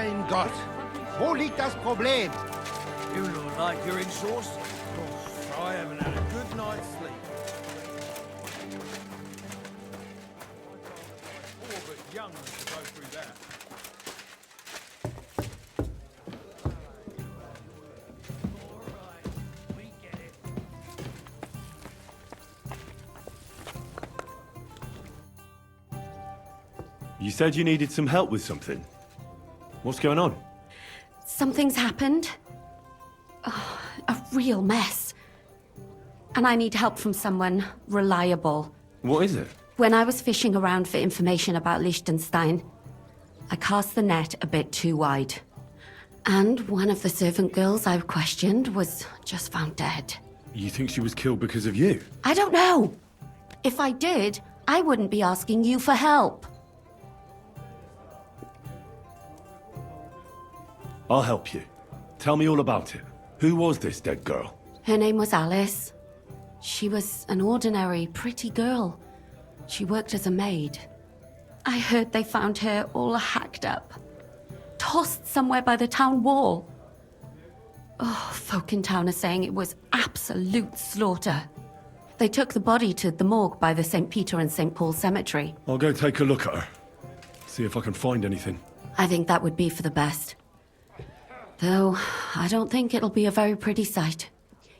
mein Gott. Wo liegt das Problem? You look like you're exhausted. Oh, I haven't had a good night's sleep. All but young to go through that. You said you needed some help with something. What's going on? Something's happened. Oh, a real mess. And I need help from someone reliable. What is it? When I was fishing around for information about Liechtenstein, I cast the net a bit too wide. And one of the servant girls I questioned was just found dead. You think she was killed because of you? I don't know. If I did, I wouldn't be asking you for help. I'll help you. Tell me all about it. Who was this dead girl? Her name was Alice. She was an ordinary, pretty girl. She worked as a maid. I heard they found her all hacked up, tossed somewhere by the town wall. Oh, folk in town are saying it was absolute slaughter. They took the body to the morgue by the St. Peter and St. Paul cemetery. I'll go take a look at her. See if I can find anything. I think that would be for the best. Though, I don't think it'll be a very pretty sight.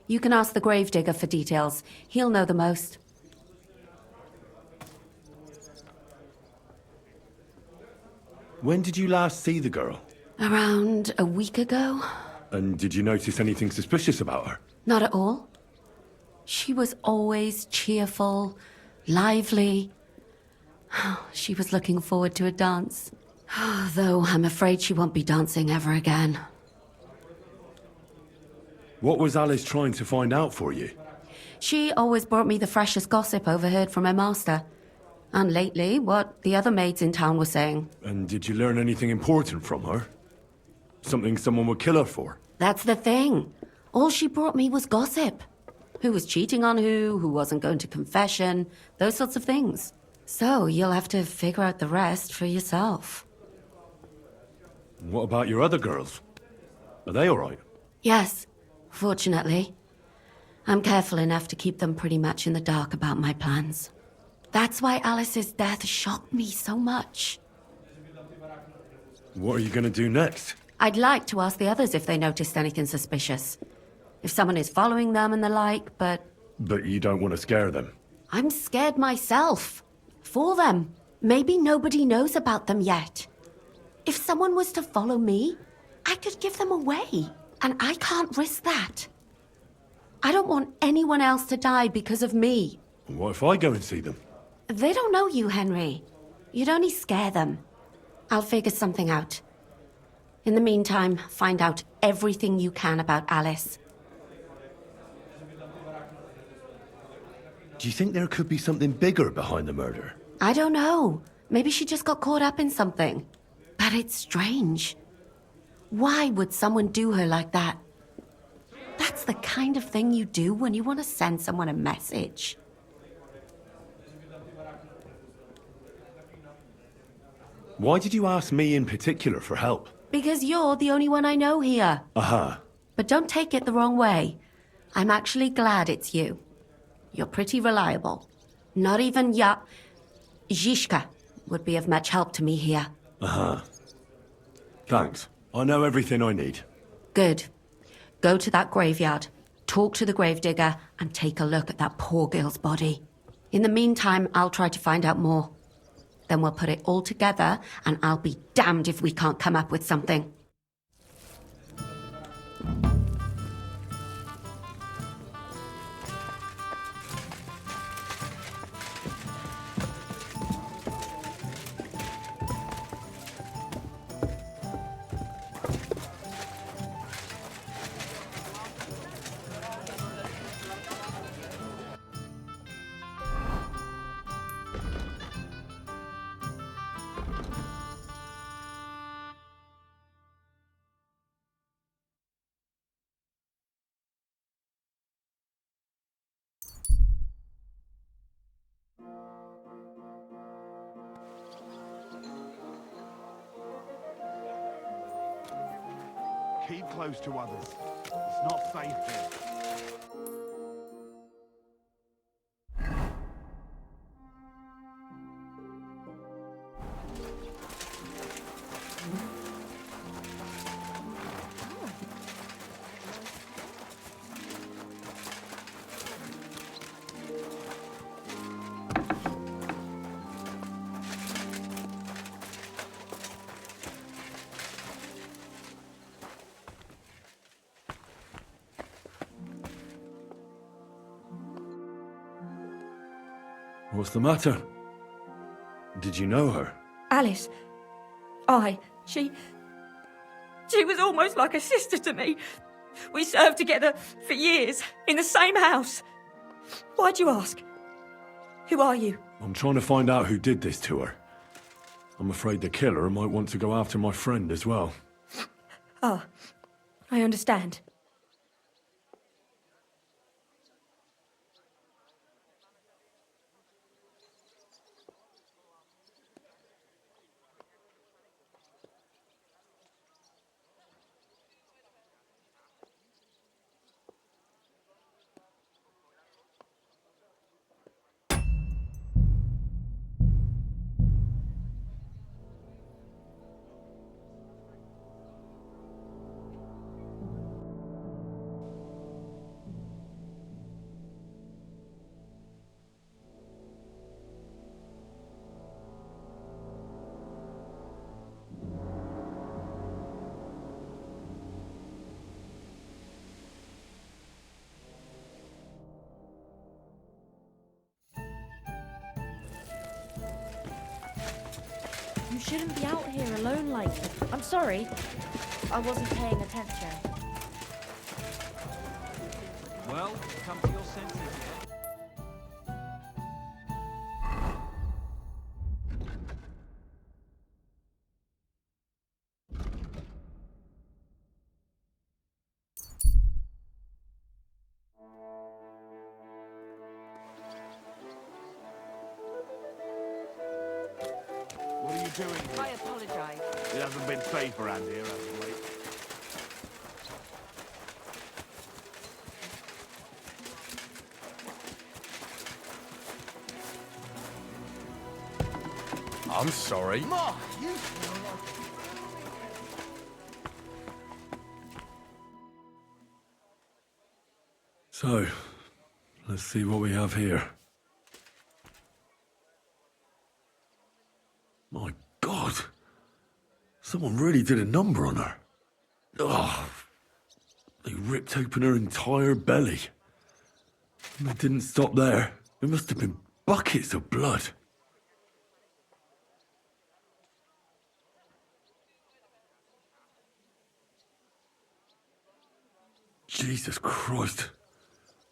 You can ask the gravedigger for details. He'll know the most. When did you last see the girl? Around a week ago? And did you notice anything suspicious about her? Not at all. She was always cheerful, lively. She was looking forward to a dance. Though I'm afraid she won't be dancing ever again. What was Alice trying to find out for you? She always brought me the freshest gossip overheard from her master. And lately, what the other maids in town were saying. And did you learn anything important from her? Something someone would kill her for? That's the thing. All she brought me was gossip. Who was cheating on who wasn't going to confession, those sorts of things. So you'll have to figure out the rest for yourself. What about your other girls? Are they all right? Yes, fortunately. I'm careful enough to keep them pretty much in the dark about my plans. That's why Alice's death shocked me so much. What are you going to do next? I'd like to ask the others if they noticed anything suspicious. If someone is following them and the like, but... But you don't want to scare them? I'm scared myself. For them. Maybe nobody knows about them yet. If someone was to follow me, I could give them away. And I can't risk that. I don't want anyone else to die because of me. What if I go and see them? They don't know you, Henry. You'd only scare them. I'll figure something out. In the meantime, find out everything you can about Alice. Do you think there could be something bigger behind the murder? I don't know. Maybe she just got caught up in something. But it's strange. Why would someone do her like that? That's the kind of thing you do when you want to send someone a message. Why did you ask me in particular for help? Because you're the only one I know here. Aha. But don't take it the wrong way. I'm actually glad it's you. You're pretty reliable. Not even Zhishka would be of much help to me here. Aha. Thanks. I know everything I need. Good. Go to that graveyard, talk to the gravedigger, and take a look at that poor girl's body. In the meantime, I'll try to find out more. Then we'll put it all together, and I'll be damned if we can't come up with something. Keep close to others. It's not safe here. What's the matter? Did you know her? Alice. She was almost like a sister to me. We served together for years, in the same house. Why'd you ask? Who are you? I'm trying to find out who did this to her. I'm afraid the killer might want to go after my friend as well. Ah, I understand. You shouldn't be out here alone like this. I'm sorry. I wasn't paying attention. Well, come to your senses yet? What are you doing here? I apologise. It hasn't been safe around here, has it, mate? I'm sorry. Mark, you smell like... So, let's see what we have here. My God! Someone really did a number on her. Oh, they ripped open her entire belly. And they didn't stop there. There must have been buckets of blood. Jesus Christ.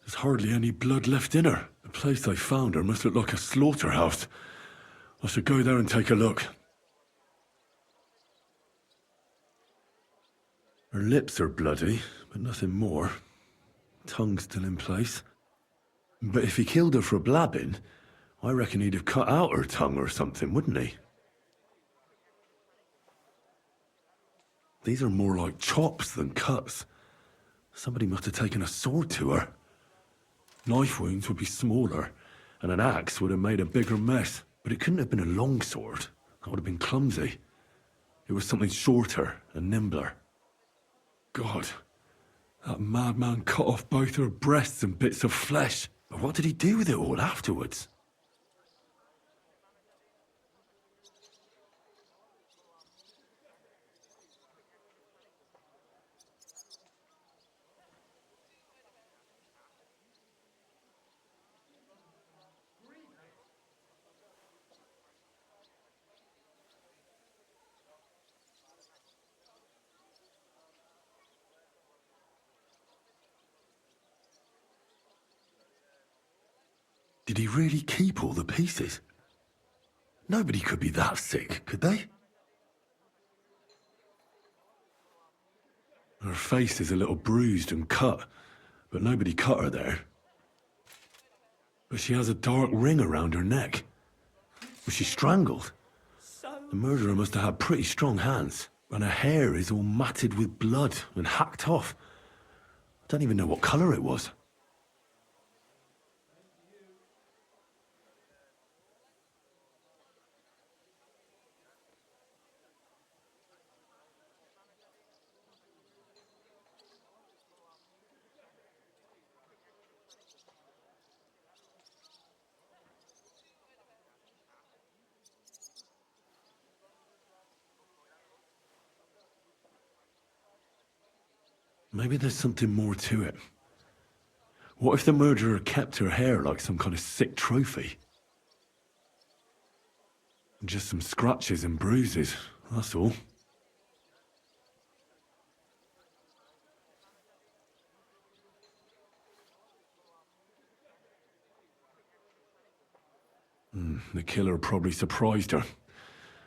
There's hardly any blood left in her. The place they found her must look like a slaughterhouse. I should go there and take a look. Her lips are bloody, but nothing more. Tongue still in place. But if he killed her for blabbing, I reckon he'd have cut out her tongue or something, wouldn't he? These are more like chops than cuts. Somebody must have taken a sword to her. Knife wounds would be smaller, and an axe would have made a bigger mess. But it couldn't have been a long sword. That would have been clumsy. It was something shorter and nimbler. God, that madman cut off both her breasts and bits of flesh. But what did he do with it all afterwards? Did he really keep all the pieces? Nobody could be that sick, could they? Her face is a little bruised and cut, but nobody cut her there. But she has a dark ring around her neck. Was she strangled? The murderer must have had pretty strong hands. And her hair is all matted with blood and hacked off. I don't even know what colour it was. Maybe there's something more to it. What if the murderer kept her hair like some kind of sick trophy? Just some scratches and bruises, that's all. The killer probably surprised her.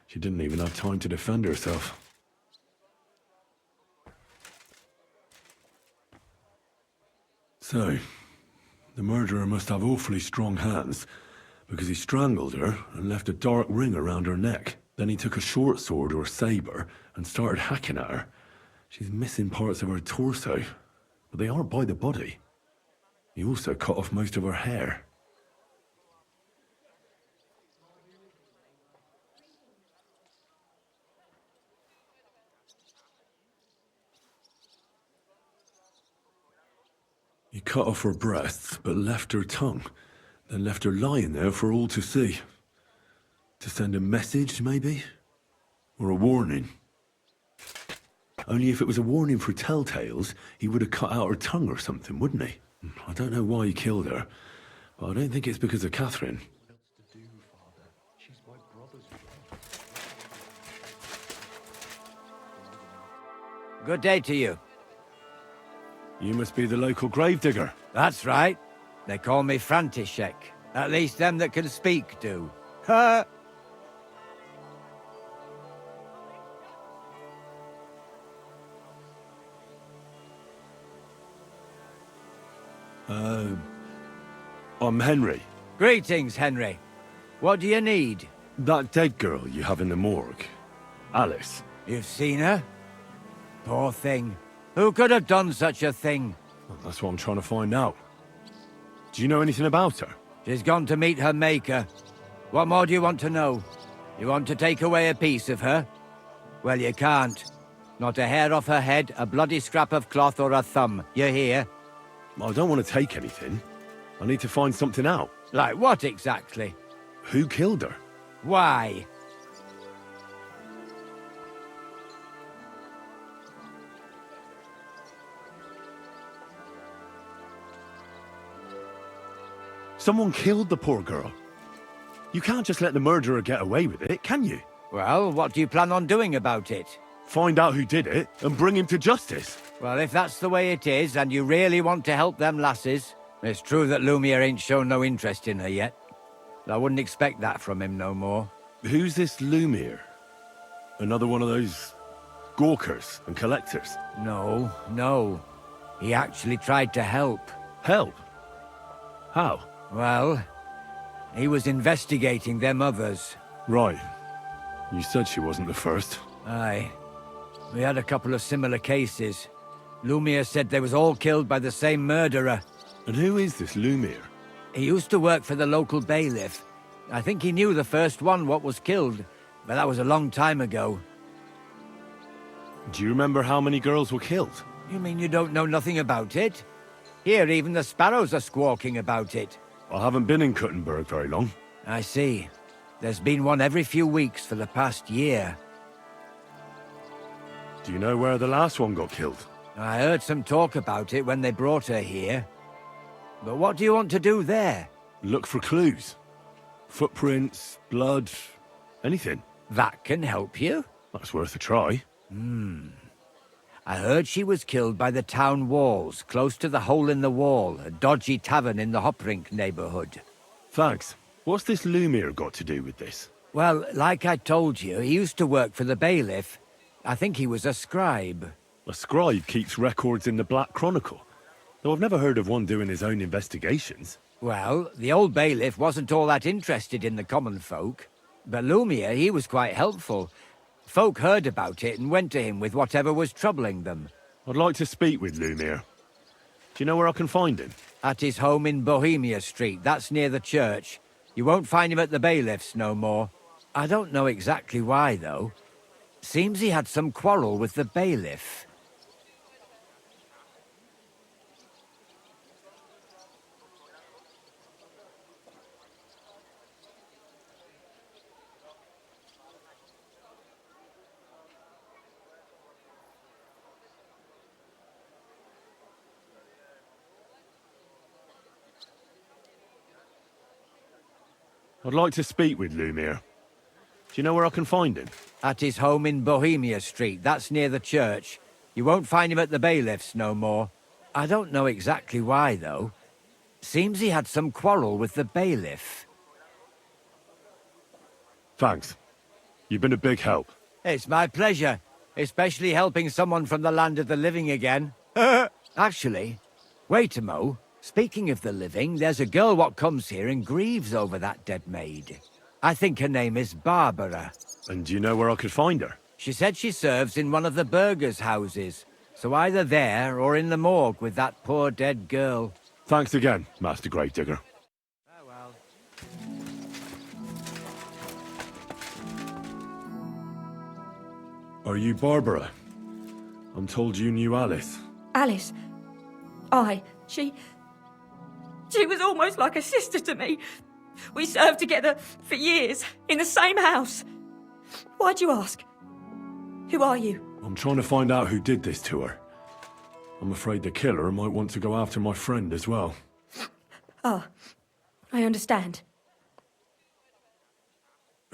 She didn't even have time to defend herself. So, the murderer must have awfully strong hands, because he strangled her and left a dark ring around her neck. Then he took a short sword or saber and started hacking at her. She's missing parts of her torso, but they aren't by the body. He also cut off most of her hair. He cut off her breasts, but left her tongue, then left her lying there for all to see. To send a message, maybe? Or a warning? Only if it was a warning for telltales, he would have cut out her tongue or something, wouldn't he? I don't know why he killed her, but I don't think it's because of Catherine. Good day to you. You must be the local gravedigger. That's right. They call me František. At least them that can speak do. Ha! I'm Henry. Greetings, Henry. What do you need? That dead girl you have in the morgue. Alice. You've seen her? Poor thing. Who could have done such a thing? Well, that's what I'm trying to find out. Do you know anything about her? She's gone to meet her maker. What more do you want to know? You want to take away a piece of her? Well, you can't. Not a hair off her head, a bloody scrap of cloth or a thumb. You hear? I don't want to take anything. I need to find something out. Like what exactly? Who killed her? Why? Someone killed the poor girl. You can't just let the murderer get away with it, can you? Well, what do you plan on doing about it? Find out who did it and bring him to justice. Well, if that's the way it is, and you really want to help them lasses, it's true that Lumiere ain't shown no interest in her yet. I wouldn't expect that from him no more. Who's this Lumiere? Another one of those gawkers and collectors? No. He actually tried to help. Help? How? Well, he was investigating them others. Right. You said she wasn't the first. Aye. We had a couple of similar cases. Lumiere said they was all killed by the same murderer. And who is this Lumiere? He used to work for the local bailiff. I think he knew the first one what was killed, but that was a long time ago. Do you remember how many girls were killed? You mean you don't know nothing about it? Here, even the sparrows are squawking about it. I haven't been in Kuttenberg very long. I see. There's been one every few weeks for the past year. Do you know where the last one got killed? I heard some talk about it when they brought her here. But what do you want to do there? Look for clues. Footprints, blood, anything. That can help you? That's worth a try. I heard she was killed by the town walls, close to the Hole in the Wall, a dodgy tavern in the Hoprink neighborhood. Thanks. What's this Lumiere got to do with this? Well, like I told you, he used to work for the bailiff. I think he was a scribe. A scribe keeps records in the Black Chronicle. Though I've never heard of one doing his own investigations. Well, the old bailiff wasn't all that interested in the common folk. But Lumiere, he was quite helpful. Folk heard about it and went to him with whatever was troubling them. I'd like to speak with Lumiere. Do you know where I can find him? At his home in Bohemia Street, that's near the church. You won't find him at the bailiffs no more. I don't know exactly why, though. Seems he had some quarrel with the bailiff. I'd like to speak with Lumiere. Do you know where I can find him? At his home in Bohemia Street, that's near the church. You won't find him at the bailiffs no more. I don't know exactly why, though. Seems he had some quarrel with the bailiff. Thanks. You've been a big help. It's my pleasure, especially helping someone from the land of the living again. Actually, wait a mo. Speaking of the living, there's a girl what comes here and grieves over that dead maid. I think her name is Barbara. And do you know where I could find her? She said she serves in one of the burgers' houses, so either there or in the morgue with that poor dead girl. Thanks again, Master Gravedigger. Oh well. Are you Barbara? I'm told you knew Alice. Alice? Aye, she was almost like a sister to me. We served together for years, in the same house. Why'd you ask? Who are you? I'm trying to find out who did this to her. I'm afraid the killer might want to go after my friend as well. Ah, I understand.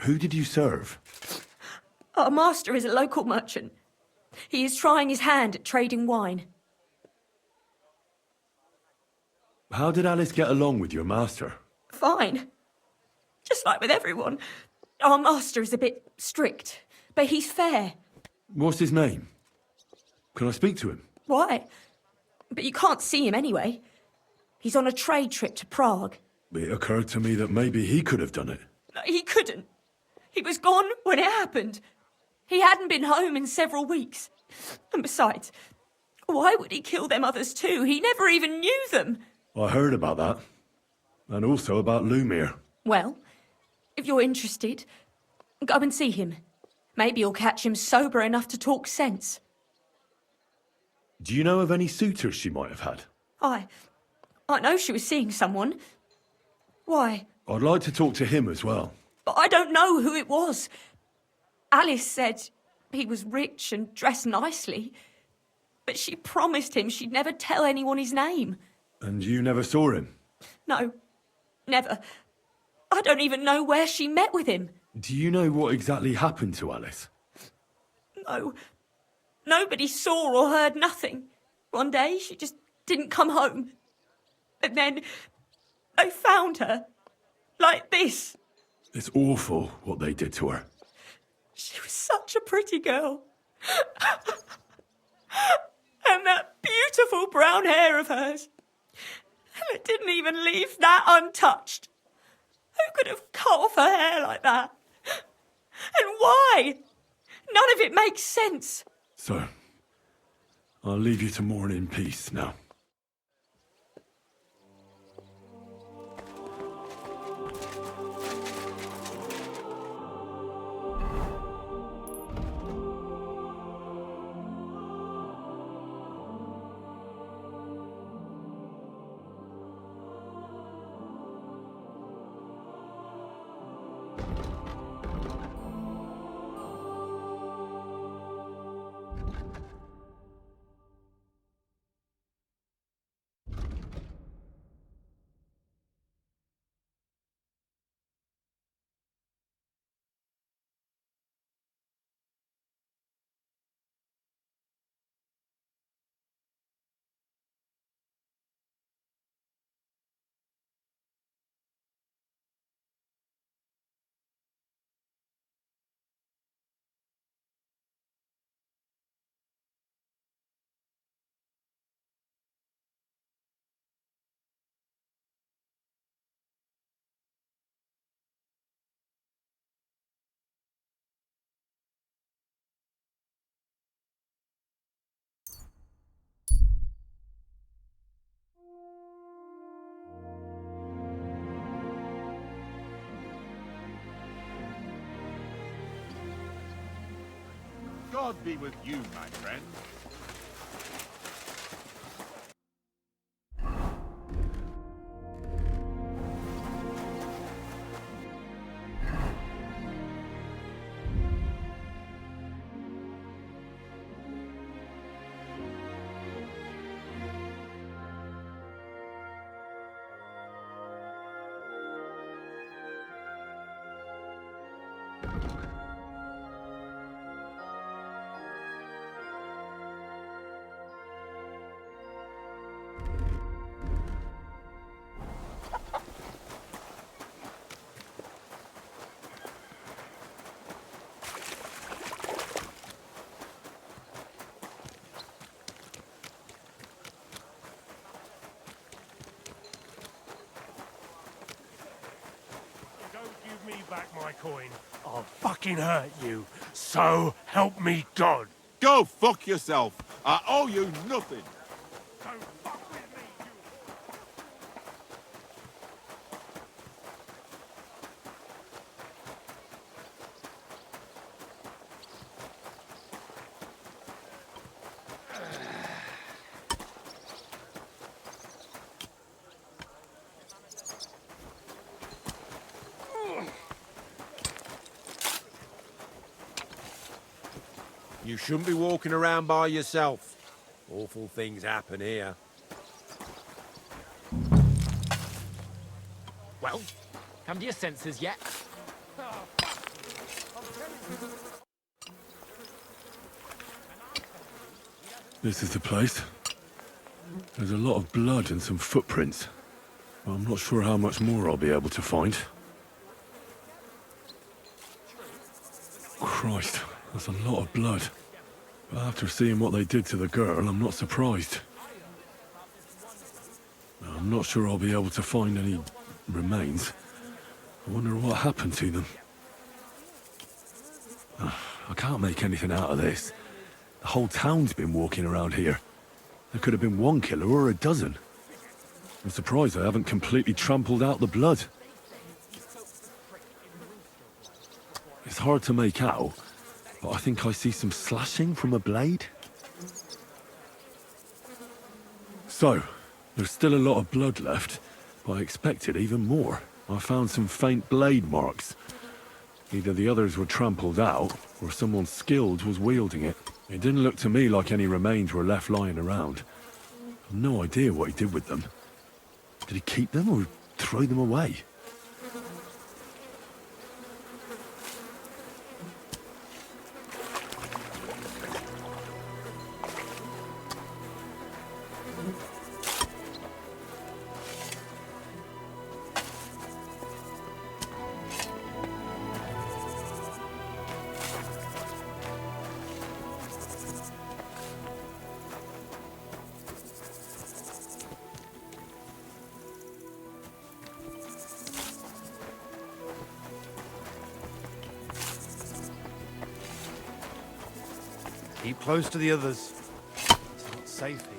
Who did you serve? Our master is a local merchant. He is trying his hand at trading wine. How did Alice get along with your master? Fine. Just like with everyone. Our master is a bit strict, but he's fair. What's his name? Can I speak to him? Why? But you can't see him anyway. He's on a trade trip to Prague. It occurred to me that maybe he could have done it. He couldn't. He was gone when it happened. He hadn't been home in several weeks. And besides, why would he kill them others too? He never even knew them. I heard about that. And also about Lumiere. Well, if you're interested, go and see him. Maybe you'll catch him sober enough to talk sense. Do you know of any suitors she might have had? I know she was seeing someone. Why? I'd like to talk to him as well. But I don't know who it was. Alice said he was rich and dressed nicely. But she promised him she'd never tell anyone his name. And you never saw him? No, never. I don't even know where she met with him. Do you know what exactly happened to Alice? No. Nobody saw or heard nothing. One day she just didn't come home. And then they found her. Like this. It's awful what they did to her. She was such a pretty girl. And that beautiful brown hair of hers. And it didn't even leave that untouched. Who could have cut off her hair like that? And why? None of it makes sense. So, I'll leave you to mourn in peace now. God be with you, my friend. Me back my coin. I'll fucking hurt you. So help me God. Go fuck yourself. I owe you nothing. Don't fuck with me, you... You shouldn't be walking around by yourself. Awful things happen here. Well, come to your senses yet? This is the place. There's a lot of blood and some footprints. I'm not sure how much more I'll be able to find. Christ, that's a lot of blood. But after seeing what they did to the girl, I'm not surprised. I'm not sure I'll be able to find any remains. I wonder what happened to them. I can't make anything out of this. The whole town's been walking around here. There could have been one killer or a dozen. I'm surprised I haven't completely trampled out the blood. It's hard to make out, but I think I see some slashing from a blade. So, there's still a lot of blood left, but I expected even more. I found some faint blade marks. Either the others were trampled out, or someone skilled was wielding it. It didn't look to me like any remains were left lying around. I've no idea what he did with them. Did he keep them or throw them away? Keep close to the others. It's not safe here.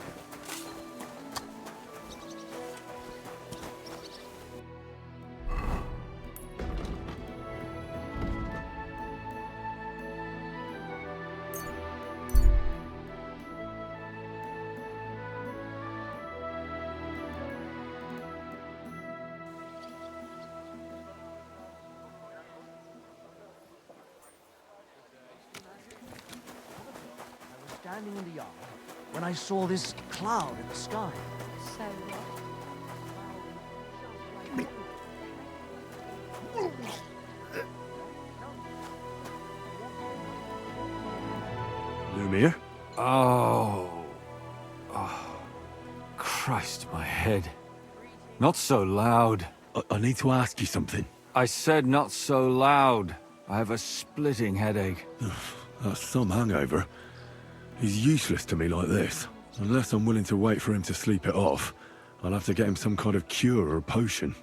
Standing in the yard when I saw this cloud in the sky. So Lumiere? Oh. Christ, my head. Not so loud. I need to ask you something. I said not so loud. I have a splitting headache. That's some hangover. He's useless to me like this. Unless I'm willing to wait for him to sleep it off, I'll have to get him some kind of cure or potion.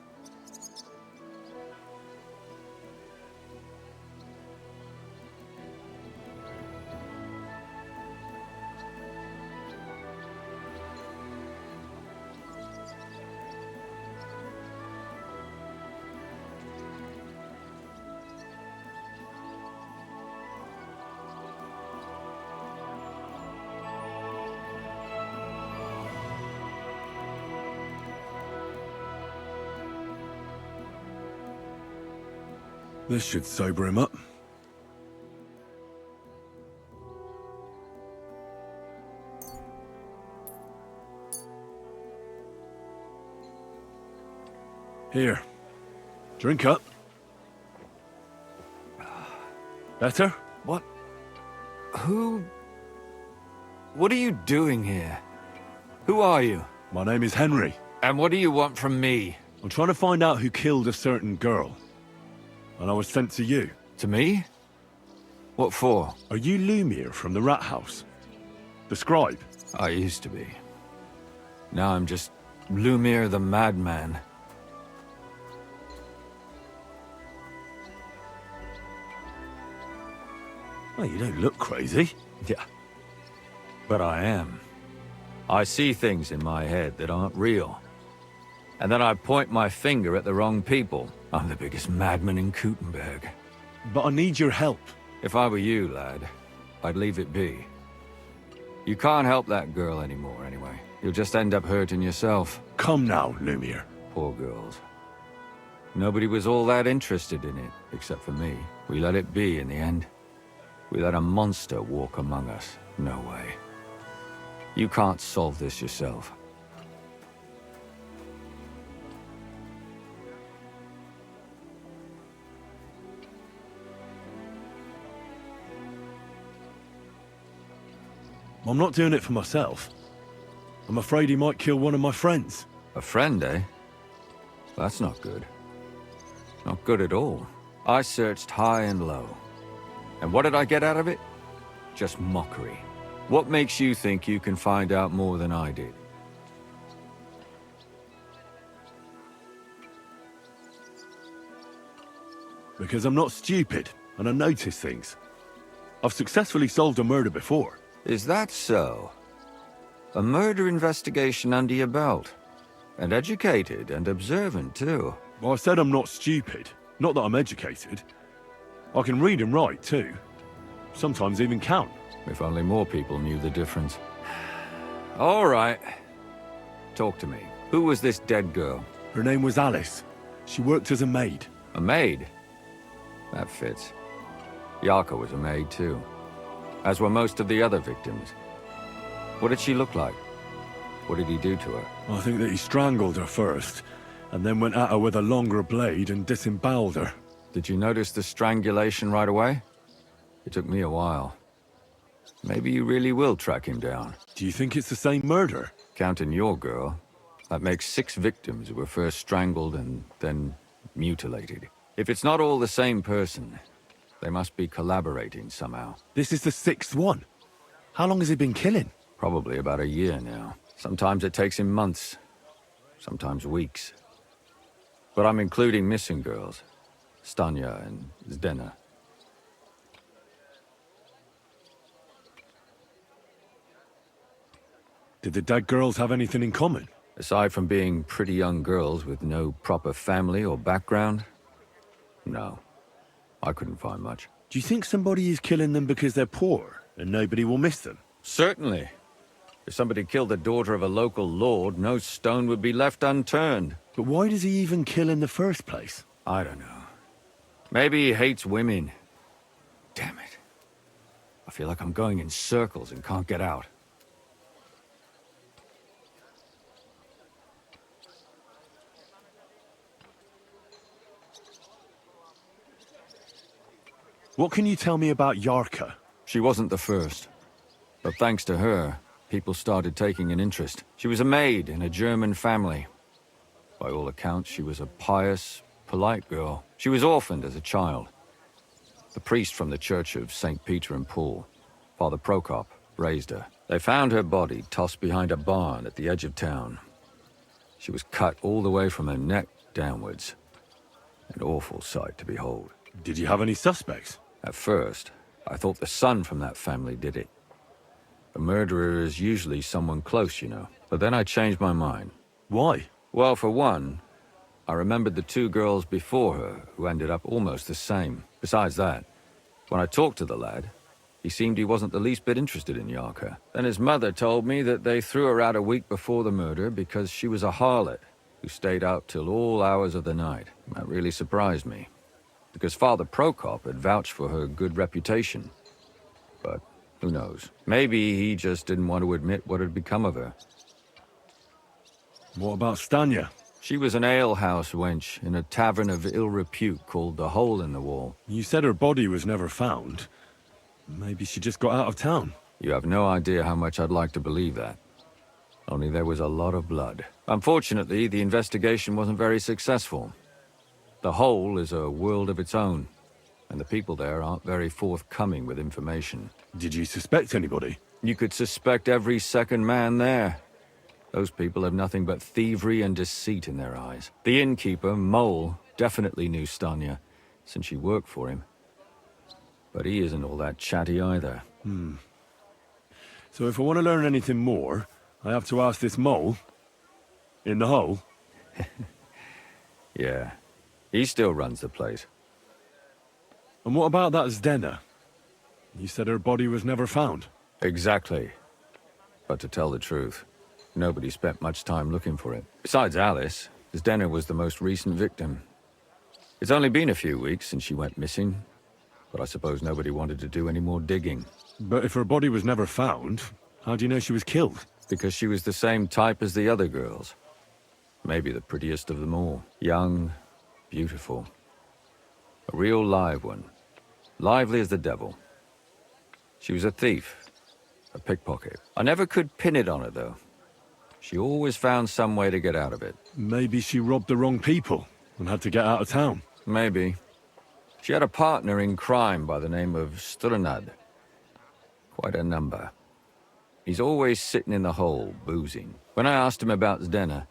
This should sober him up. Here. Drink up. Better? What? Who... What are you doing here? Who are you? My name is Henry. And what do you want from me? I'm trying to find out who killed a certain girl. And I was sent to you. To me? What for? Are you Lumiere from the Rat House? The scribe? I used to be. Now I'm just Lumiere the Madman. Oh, you don't look crazy. Yeah. But I am. I see things in my head that aren't real. And then I point my finger at the wrong people. I'm the biggest madman in Kuttenberg. But I need your help. If I were you, lad, I'd leave it be. You can't help that girl anymore, anyway. You'll just end up hurting yourself. Come now, Lumiere. Poor girls. Nobody was all that interested in it, except for me. We let it be in the end. We let a monster walk among us. No way. You can't solve this yourself. I'm not doing it for myself. I'm afraid he might kill one of my friends. A friend, eh? That's not good. Not good at all. I searched high and low. And what did I get out of it? Just mockery. What makes you think you can find out more than I did? Because I'm not stupid, and I notice things. I've successfully solved a murder before. Is that so? A murder investigation under your belt. And educated and observant, too. Well, I said I'm not stupid. Not that I'm educated. I can read and write, too. Sometimes even count. If only more people knew the difference. All right. Talk to me. Who was this dead girl? Her name was Alice. She worked as a maid. A maid? That fits. Yarka was a maid, too. As were most of the other victims. What did she look like? What did he do to her? I think that he strangled her first, and then went at her with a longer blade and disemboweled her. Did you notice the strangulation right away? It took me a while. Maybe you really will track him down. Do you think it's the same murder? Counting your girl, that makes 6 victims who were first strangled and then mutilated. If it's not all the same person, they must be collaborating somehow. This is the 6th one. How long has he been killing? Probably about a year now. Sometimes it takes him months, sometimes weeks. But I'm including missing girls, Stanya and Zdena. Did the dead girls have anything in common? Aside from being pretty young girls with no proper family or background, no. I couldn't find much. Do you think somebody is killing them because they're poor and nobody will miss them? Certainly. If somebody killed the daughter of a local lord, no stone would be left unturned. But why does he even kill in the first place? I don't know. Maybe he hates women. Damn it. I feel like I'm going in circles and can't get out. What can you tell me about Yarka? She wasn't the first. But thanks to her, people started taking an interest. She was a maid in a German family. By all accounts, she was a pious, polite girl. She was orphaned as a child. The priest from the church of St. Peter and Paul, Father Prokop, raised her. They found her body tossed behind a barn at the edge of town. She was cut all the way from her neck downwards. An awful sight to behold. Did you have any suspects? At first, I thought the son from that family did it. A murderer is usually someone close, you know. But then I changed my mind. Why? Well, for one, I remembered the 2 girls before her who ended up almost the same. Besides that, when I talked to the lad, he seemed he wasn't the least bit interested in Yarka. Then his mother told me that they threw her out a week before the murder because she was a harlot who stayed out till all hours of the night. That really surprised me. The because Father Prokop had vouched for her good reputation. But who knows? Maybe he just didn't want to admit what had become of her. What about Stanya? She was an alehouse wench in a tavern of ill repute called the Hole in the Wall. You said her body was never found. Maybe she just got out of town. You have no idea how much I'd like to believe that. Only there was a lot of blood. Unfortunately, the investigation wasn't very successful. The Hole is a world of its own, and the people there aren't very forthcoming with information. Did you suspect anybody? You could suspect every second man there. Those people have nothing but thievery and deceit in their eyes. The innkeeper, Mole, definitely knew Stanya, since she worked for him. But he isn't all that chatty either. So if I want to learn anything more, I have to ask this mole in the hole? Yeah, he still runs the place. And what about that Zdena? You said her body was never found. Exactly. But to tell the truth, nobody spent much time looking for it. Besides Alice, Zdena was the most recent victim. It's only been a few weeks since she went missing, but I suppose nobody wanted to do any more digging. But if her body was never found, how do you know she was killed? Because she was the same type as the other girls. Maybe the prettiest of them all. Young, beautiful. A real live one. Lively as the devil. She was a thief. A pickpocket. I never could pin it on her, though. She always found some way to get out of it. Maybe she robbed the wrong people and had to get out of town. Maybe. She had a partner in crime by the name of Strunad. Quite a number. He's always sitting in the hole, boozing. When I asked him about Zdena,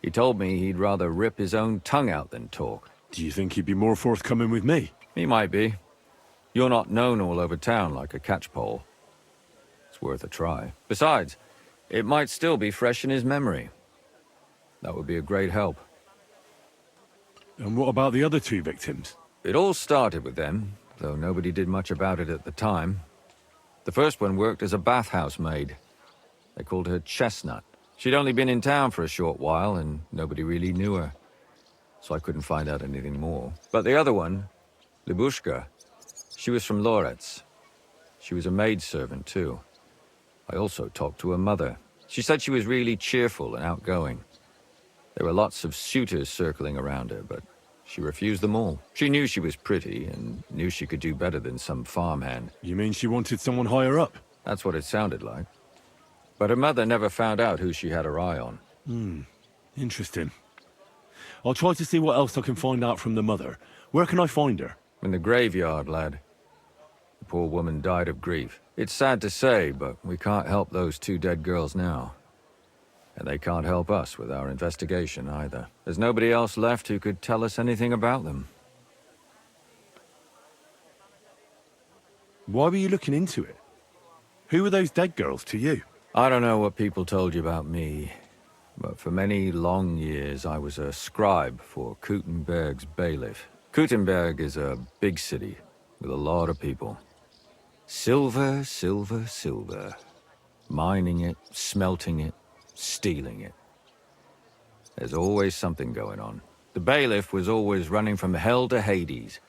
he told me he'd rather rip his own tongue out than talk. Do you think he'd be more forthcoming with me? He might be. You're not known all over town like a catchpole. It's worth a try. Besides, it might still be fresh in his memory. That would be a great help. And what about the other two victims? It all started with them, though nobody did much about it at the time. The first one worked as a bathhouse maid. They called her Chestnut. She'd only been in town for a short while, and nobody really knew her. So I couldn't find out anything more. But the other one, Libushka, she was from Loretz. She was a maidservant, too. I also talked to her mother. She said she was really cheerful and outgoing. There were lots of suitors circling around her, but she refused them all. She knew she was pretty and knew she could do better than some farmhand. You mean she wanted someone higher up? That's what it sounded like. But her mother never found out who she had her eye on. Interesting. I'll try to see what else I can find out from the mother. Where can I find her? In the graveyard, lad. The poor woman died of grief. It's sad to say, but we can't help those two dead girls now. And they can't help us with our investigation either. There's nobody else left who could tell us anything about them. Why were you looking into it? Who were those dead girls to you? I don't know what people told you about me, but for many long years I was a scribe for Kuttenberg's bailiff. Kuttenberg is a big city with a lot of people. Silver, silver, silver. Mining it, smelting it, stealing it. There's always something going on. The bailiff was always running from hell to Hades,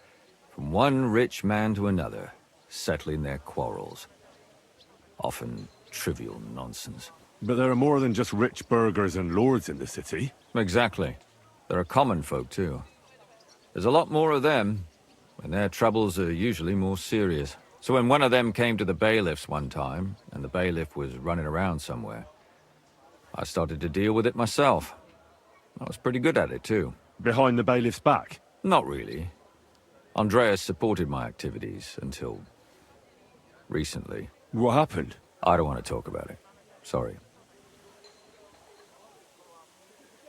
from one rich man to another, settling their quarrels. Often trivial nonsense. But there are more than just rich burghers and lords in the city. Exactly. There are common folk, too. There's a lot more of them, and their troubles are usually more serious. So when one of them came to the bailiff's one time, and the bailiff was running around somewhere, I started to deal with it myself. I was pretty good at it, too. Behind the bailiff's back? Not really. Andreas supported my activities until recently. What happened? I don't want to talk about it. Sorry.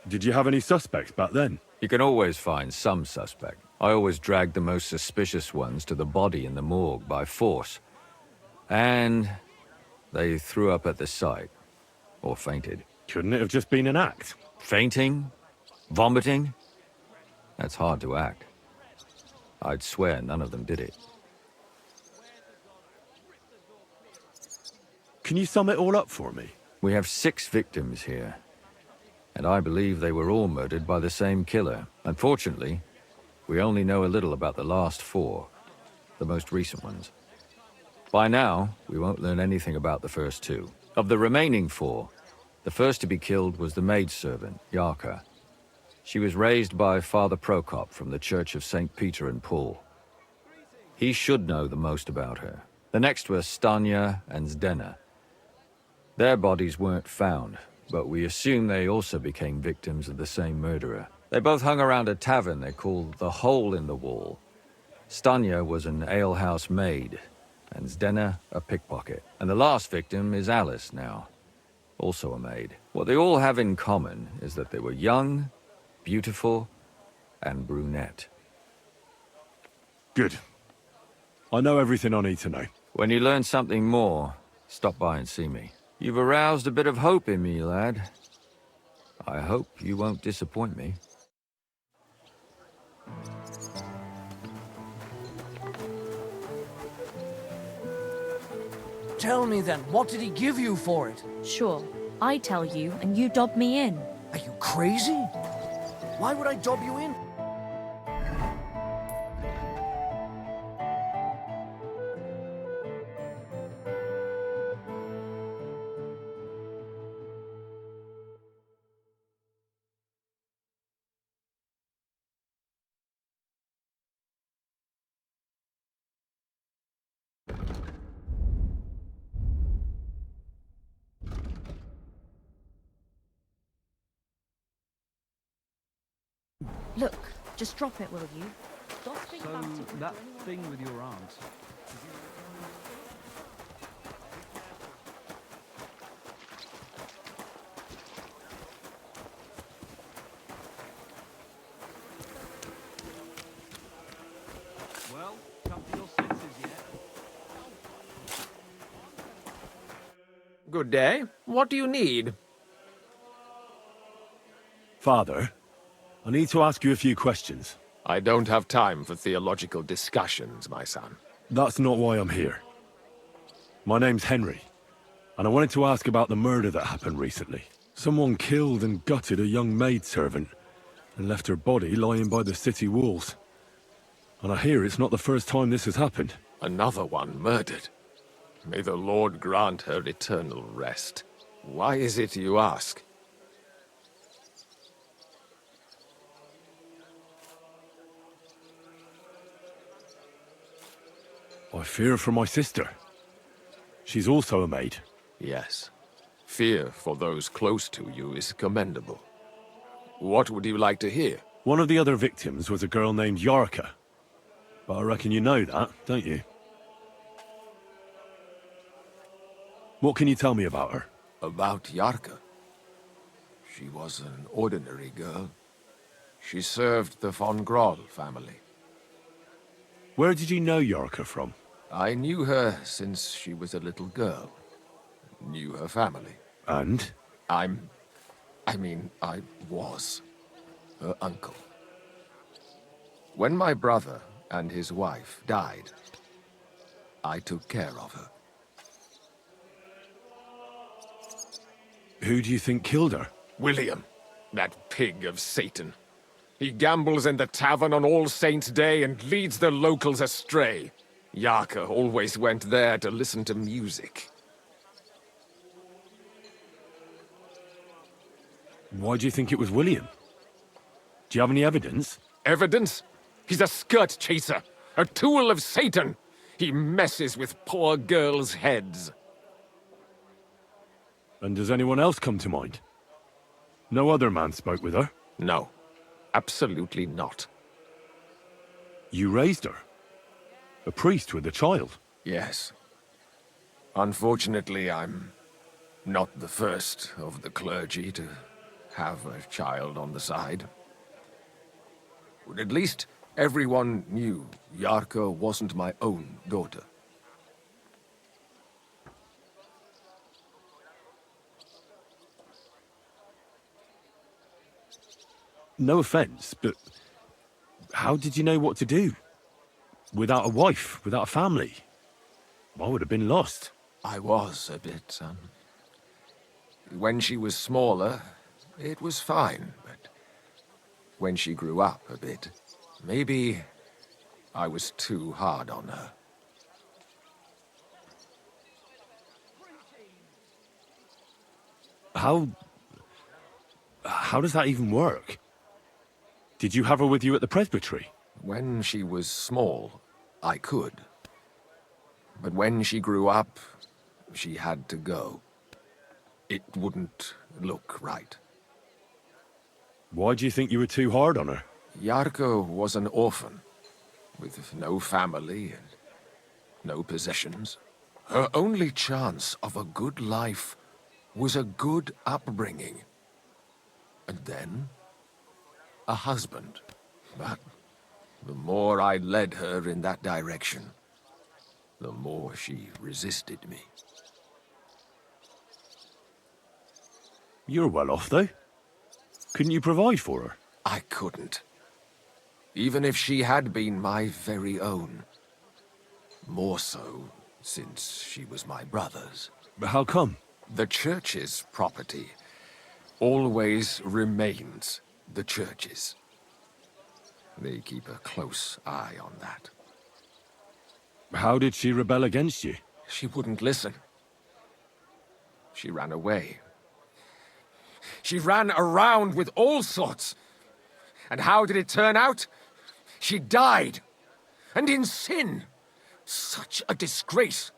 Did you have any suspects back then? You can always find some suspect. I always dragged the most suspicious ones to the body in the morgue by force. And they threw up at the sight. Or fainted. Couldn't it have just been an act? Fainting? Vomiting? That's hard to act. I'd swear none of them did it. Can you sum it all up for me? We have 6 victims here. And I believe they were all murdered by the same killer. Unfortunately, We only know a little about the last 4, the most recent ones. By now, we won't learn anything about the first 2. Of the remaining 4, the first to be killed was the maidservant, Yarka. She was raised by Father Prokop from the Church of St. Peter and Paul. He should know the most about her. The next were Stanya and Zdena. Their bodies weren't found, but we assume they also became victims of the same murderer. They both hung around a tavern they called the Hole in the Wall. Stanya was an alehouse maid, and Zdena a pickpocket. And the last victim is Alice now, also a maid. What they all have in common is that they were young, beautiful, and brunette. Good. I know everything I need to know. When you learn something more, stop by and see me. You've aroused a bit of hope in me, lad. I hope you won't disappoint me. Tell me then, what did he give you for it? Sure, I tell you, and you dob me in. Are you crazy? Why would I dob you in? Look, just drop it, will you? Don't think about it. So, that thing with your aunt. Well, come to your senses yet? Good day. What do you need? Father, I need to ask you a few questions. I don't have time for theological discussions, my son. That's not why I'm here. My name's Henry, and I wanted to ask about the murder that happened recently. Someone killed and gutted a young maidservant and left her body lying by the city walls. And I hear it's not the first time this has happened. Another one murdered. May the Lord grant her eternal rest. Why is it you ask? I fear for my sister. She's also a maid. Yes. Fear for those close to you is commendable. What would you like to hear? One of the other victims was a girl named Yarka. But I reckon you know that, don't you? What can you tell me about her? About Yarka? She was an ordinary girl. She served the von Groll family. Where did you know Yarka from? I knew her since she was a little girl. Knew her family. And? I was her uncle. When my brother and his wife died, I took care of her. Who do you think killed her? William, that pig of Satan. He gambles in the tavern on All Saints' Day and leads the locals astray. Yarka always went there to listen to music. Why do you think it was William? Do you have any evidence? Evidence? He's a skirt chaser, a tool of Satan. He messes with poor girls' heads. And does anyone else come to mind? No other man spoke with her? No, absolutely not. You raised her? A priest with a child? Yes. Unfortunately, I'm not the first of the clergy to have a child on the side. But at least everyone knew Yarka wasn't my own daughter. No offense, but how did you know what to do? Without a wife, without a family? I would have been lost. I was a bit, son. When she was smaller, it was fine, but when she grew up a bit, Maybe I was too hard on her. How does that even work? Did you have her with you at the presbytery? When she was small, I could. But when she grew up, she had to go. It wouldn't look right. Why do you think you were too hard on her? Yarko was an orphan, with no family and no possessions. Her only chance of a good life was a good upbringing. And then, a husband. But the more I led her in that direction, the more she resisted me. You're well off, though. Couldn't you provide for her? I couldn't. Even if she had been my very own. More so, since she was my brother's. But how come? The church's property always remains the church's. They keep a close eye on that. How did she rebel against you? She wouldn't listen. She ran away. She ran around with all sorts. And how did it turn out? She died. And in sin. Such a disgrace.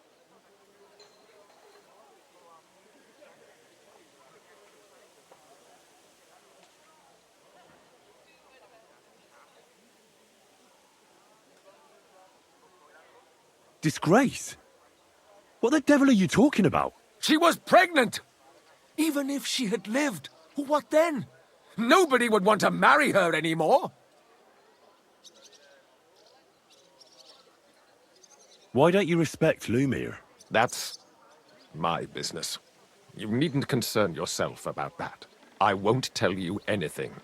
Disgrace? What the devil are you talking about? She was pregnant! Even if she had lived, what then? Nobody would want to marry her anymore. Why don't you respect Lumir? That's my business. You needn't concern yourself about that. I won't tell you anything.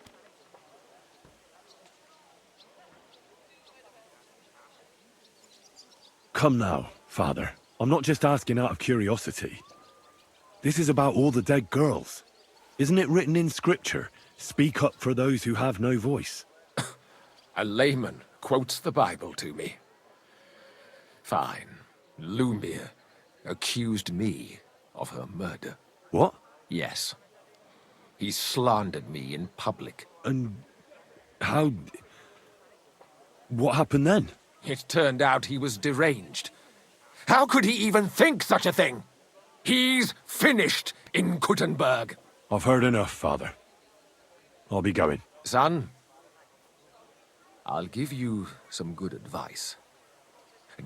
Come now, Father. I'm not just asking out of curiosity. This is about all the dead girls. Isn't it written in Scripture, speak up for those who have no voice? A layman quotes the Bible to me. Fine. Lumir accused me of her murder. What? Yes. He slandered me in public. And how... What happened then? It turned out he was deranged. How could he even think such a thing? He's finished in Gutenberg. I've heard enough, Father. I'll be going. Son, I'll give you some good advice.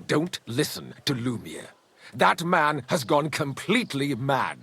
Don't listen to Lumir. That man has gone completely mad.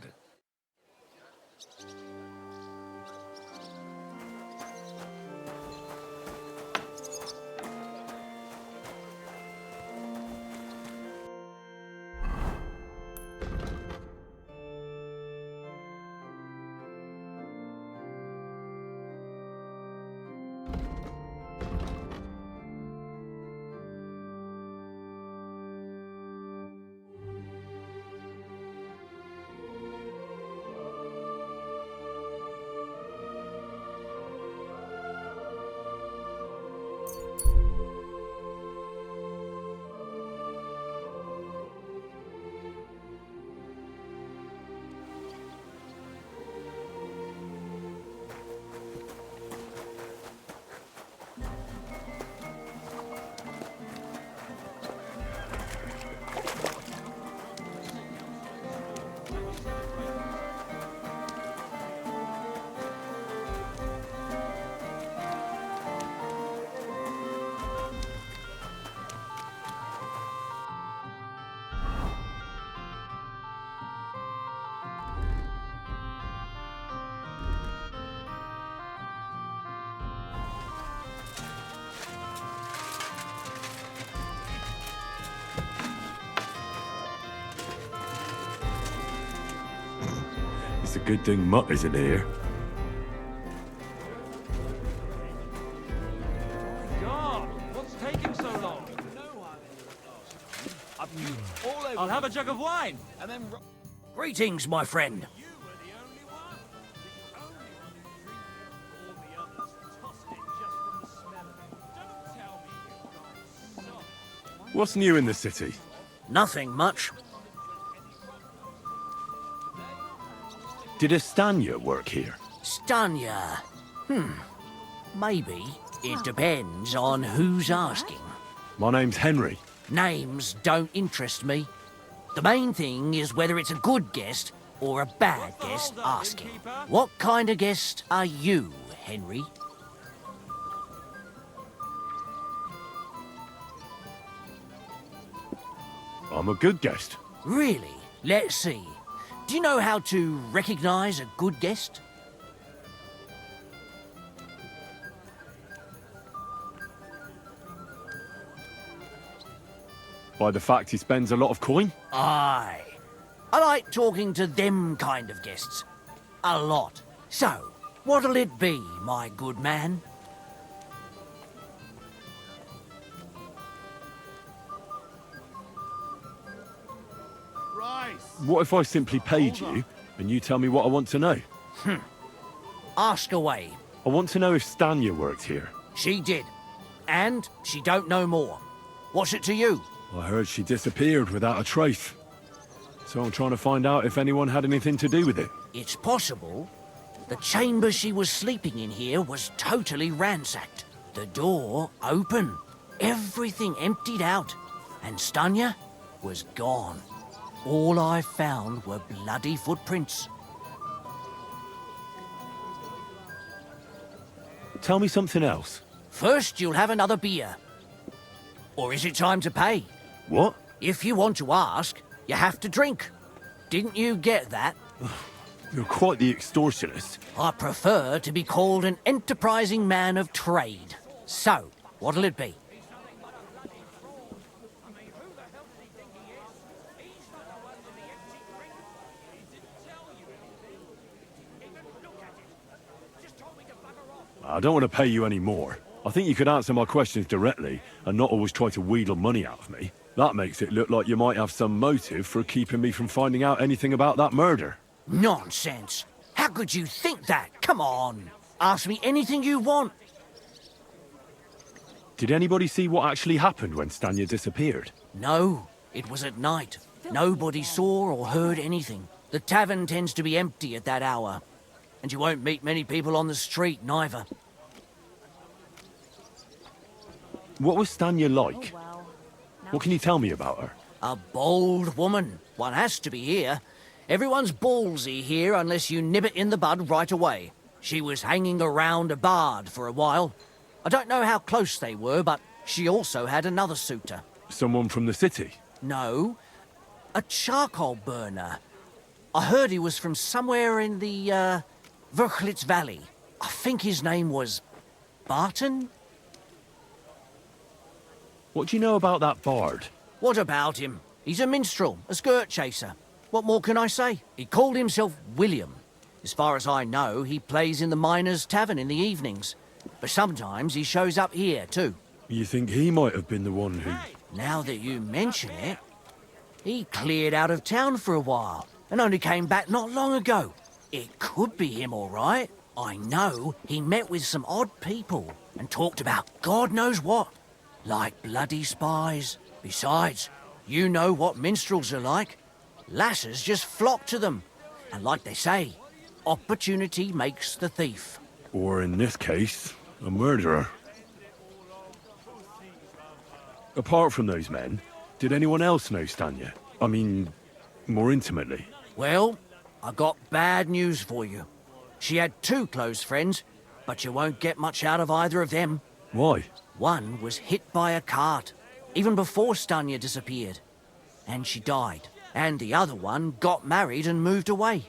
It's a good thing Mutt isn't here. God, what's taking so long? I'll have a jug of wine, and then... Greetings, my friend. What's new in the city? Nothing much. Did Estanya work here? Stanya. Maybe. It depends on who's asking. My name's Henry. Names don't interest me. The main thing is whether it's a good guest or a bad guest asking. What kind of guest are you, Henry? I'm a good guest. Really? Let's see. Do you know how to recognize a good guest? By the fact he spends a lot of coin? Aye. I like talking to them kind of guests. A lot. So, what'll it be, my good man? What if I simply paid you, and you tell me what I want to know? Ask away. I want to know if Stanya worked here. She did. And she don't know more. What's it to you? I heard she disappeared without a trace. So I'm trying to find out if anyone had anything to do with it. It's possible. The chamber she was sleeping in here was totally ransacked. The door open. Everything emptied out. And Stanya was gone. All I found were bloody footprints. Tell me something else. First, you'll have another beer. Or is it time to pay? What? If you want to ask, you have to drink. Didn't you get that? You're quite the extortionist. I prefer to be called an enterprising man of trade. So, what'll it be? I don't want to pay you any more. I think you could answer my questions directly and not always try to wheedle money out of me. That makes it look like you might have some motive for keeping me from finding out anything about that murder. Nonsense. How could you think that? Come on. Ask me anything you want. Did anybody see what actually happened when Stanya disappeared? No, it was at night. Nobody saw or heard anything. The tavern tends to be empty at that hour. And you won't meet many people on the street, neither. What was Stanya like? What can you tell me about her? A bold woman. One has to be here. Everyone's ballsy here unless you nib it in the bud right away. She was hanging around a bard for a while. I don't know how close they were, but she also had another suitor. Someone from the city? No, a charcoal burner. I heard he was from somewhere in the, Verchlitz Valley. I think his name was Barton? What do you know about that bard? What about him? He's a minstrel, a skirt chaser. What more can I say? He called himself William. As far as I know, he plays in the Miners' Tavern in the evenings. But sometimes he shows up here, too. You think he might have been the one who... Now that you mention it, he cleared out of town for a while and only came back not long ago. It could be him, all right. I know he met with some odd people and talked about God knows what. Like bloody spies. Besides, you know what minstrels are like. Lasses just flock to them. And like they say, opportunity makes the thief. Or in this case, a murderer. Apart from those men, did anyone else know Stanya? I mean, more intimately. Well, I got bad news for you. She had two close friends, but you won't get much out of either of them. Why? One was hit by a cart, even before Stanya disappeared. And she died. And the other one got married and moved away.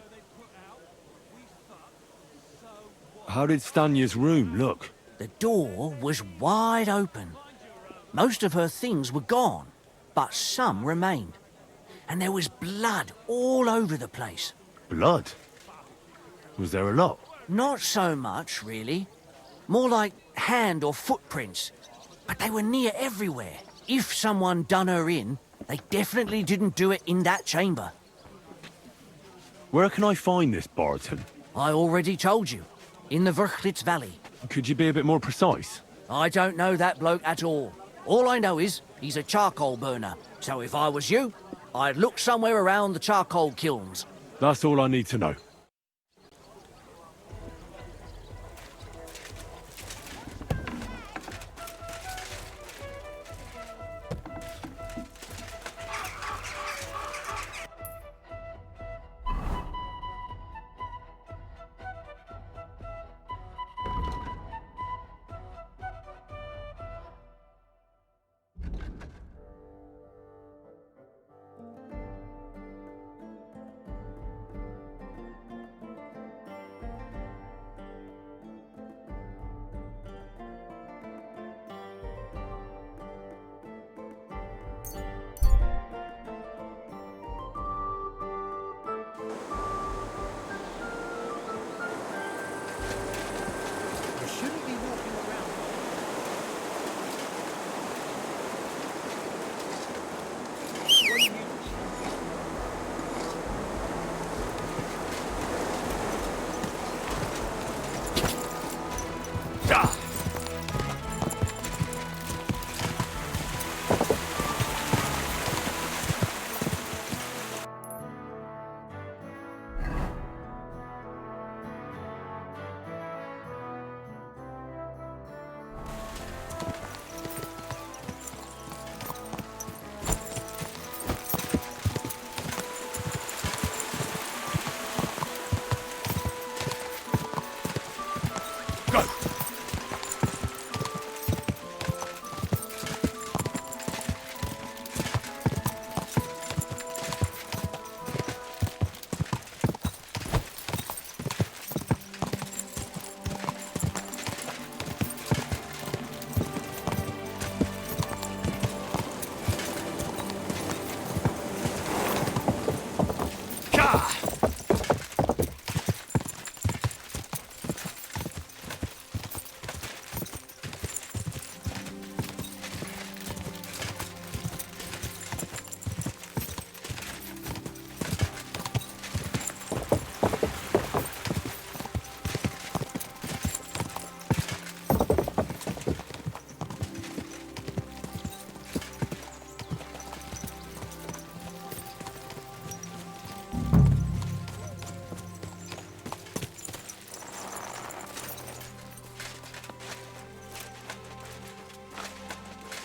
How did Stanya's room look? The door was wide open. Most of her things were gone, but some remained. And there was blood all over the place. Blood? Was there a lot? Not so much, really. More like hand or footprints. But they were near everywhere. If someone done her in, they definitely didn't do it in that chamber. Where can I find this Barton? I already told you. In the Verchlitz Valley. Could you be a bit more precise? I don't know that bloke at all. All I know is he's a charcoal burner. So if I was you, I'd look somewhere around the charcoal kilns. That's all I need to know.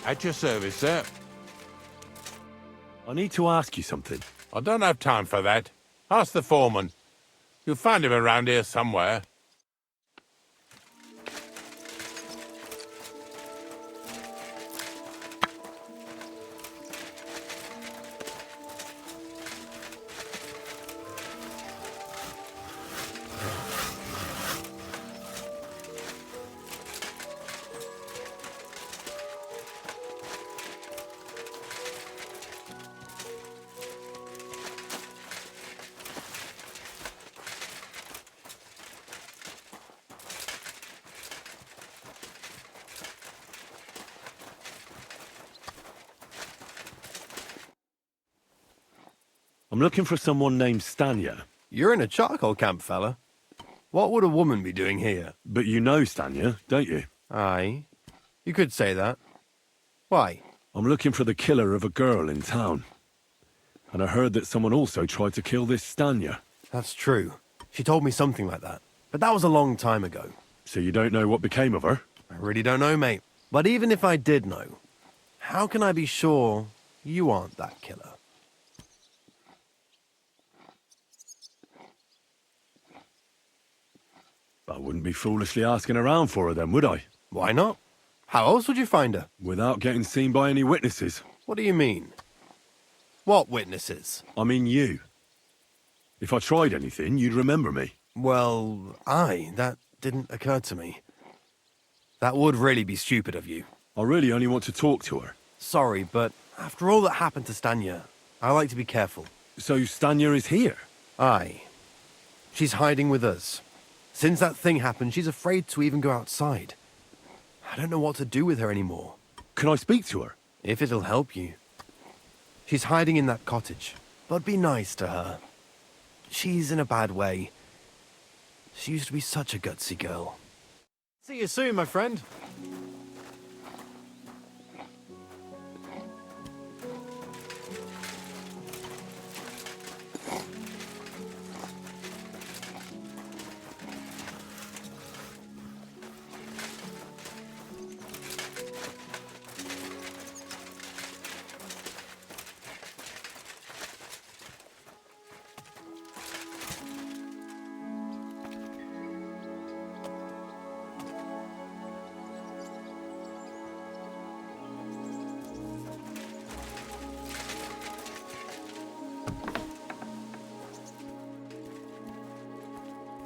At your service, sir. I need to ask you something. I don't have time for that. Ask the foreman. You'll find him around here somewhere. I'm looking for someone named Stanya. You're in a charcoal camp, fella. What would a woman be doing here? But you know Stanya, don't you? Aye. You could say that. Why? I'm looking for the killer of a girl in town. And I heard that someone also tried to kill this Stanya. That's true. She told me something like that. But that was a long time ago. So you don't know what became of her? I really don't know, mate. But even if I did know, how can I be sure you aren't that killer? I wouldn't be foolishly asking around for her then, would I? Why not? How else would you find her? Without getting seen by any witnesses. What do you mean? What witnesses? I mean you. If I tried anything, you'd remember me. Well, that didn't occur to me. That would really be stupid of you. I really only want to talk to her. Sorry, but after all that happened to Stanya, I like to be careful. So Stanya is here? Aye. She's hiding with us. Since that thing happened, she's afraid to even go outside. I don't know what to do with her anymore. Can I speak to her? If it'll help you. She's hiding in that cottage, but be nice to her. She's in a bad way. She used to be such a gutsy girl. See you soon, my friend.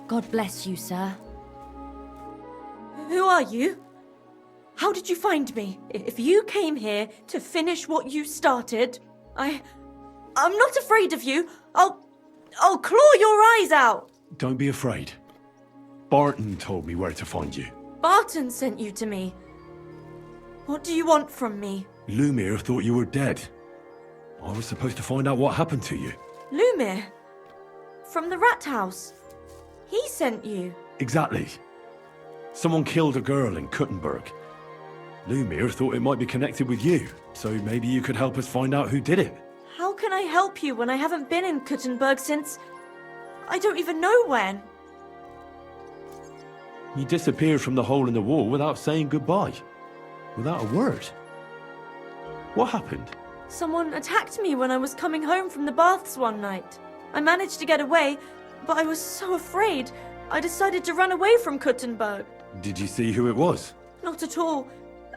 God bless you, sir. Who are you? How did you find me? If you came here to finish what you started, I'm not afraid of you. I'll claw your eyes out. Don't be afraid. Barton told me where to find you. Barton sent you to me. What do you want from me? Lumiere thought you were dead. I was supposed to find out what happened to you. Lumiere? From the rat house? He sent you? Exactly. Someone killed a girl in Kuttenberg. Lumiere thought it might be connected with you, so maybe you could help us find out who did it. How can I help you when I haven't been in Kuttenberg since... I don't even know when. You disappeared from the hole in the wall without saying goodbye. Without a word. What happened? Someone attacked me when I was coming home from the baths one night. I managed to get away, but I was so afraid. I decided to run away from Kuttenberg. Did you see who it was? Not at all.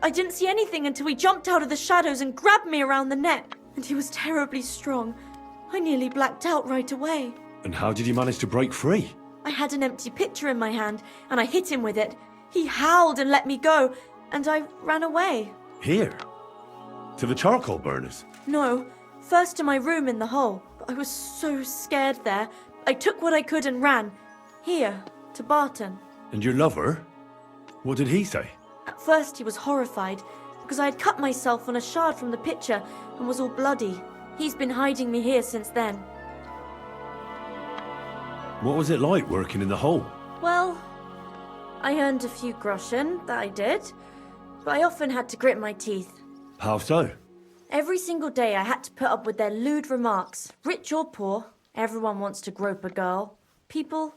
I didn't see anything until he jumped out of the shadows and grabbed me around the neck. And he was terribly strong. I nearly blacked out right away. And how did you manage to break free? I had an empty pitcher in my hand, and I hit him with it. He howled and let me go, and I ran away. Here? To the charcoal burners? No, first to my room in the hole. I was so scared there. I took what I could and ran. Here, to Barton. And your lover? What did he say? At first he was horrified, because I had cut myself on a shard from the pitcher and was all bloody. He's been hiding me here since then. What was it like working in the hole? Well, I earned a few groschen, that I did, but I often had to grit my teeth. How so? Every single day I had to put up with their lewd remarks. Rich or poor, everyone wants to grope a girl. People,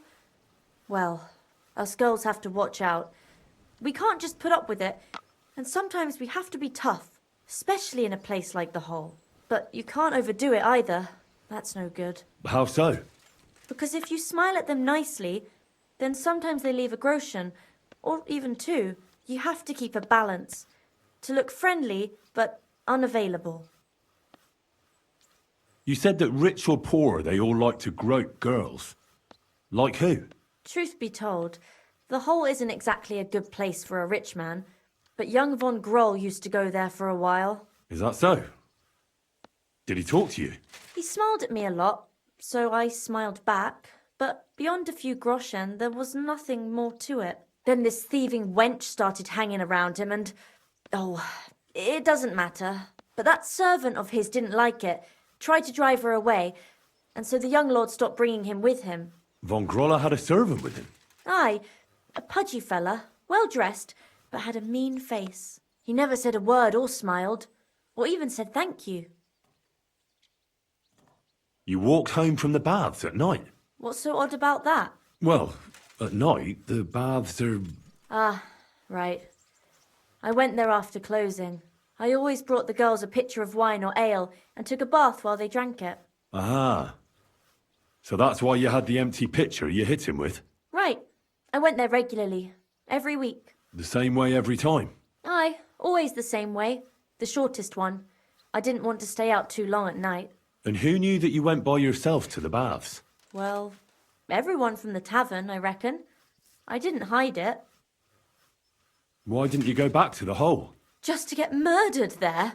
well, us girls have to watch out. We can't just put up with it, and sometimes we have to be tough, especially in a place like the hole. But you can't overdo it either. That's no good. How so? Because if you smile at them nicely, then sometimes they leave a groschen, or even two. You have to keep a balance. To look friendly, but unavailable. You said that rich or poor, they all like to grope girls. Like who? Truth be told, the hole isn't exactly a good place for a rich man, but young von Groll used to go there for a while. Is that so? Did he talk to you? He smiled at me a lot, so I smiled back, but beyond a few groschen, there was nothing more to it. Then this thieving wench started hanging around him and... oh, it doesn't matter. But that servant of his didn't like it, tried to drive her away, and so the young lord stopped bringing him with him. Von Groller had a servant with him? Aye, a pudgy fella, well-dressed, but had a mean face. He never said a word or smiled, or even said thank you. You walked home from the baths at night? What's so odd about that? Well, at night, the baths are... Ah, right. I went there after closing. I always brought the girls a pitcher of wine or ale and took a bath while they drank it. Ah. So that's why you had the empty pitcher you hit him with? Right. I went there regularly. Every week. The same way every time? Aye, always the same way. The shortest one. I didn't want to stay out too long at night. And who knew that you went by yourself to the baths? Well, everyone from the tavern, I reckon. I didn't hide it. Why didn't you go back to the hole? Just to get murdered there?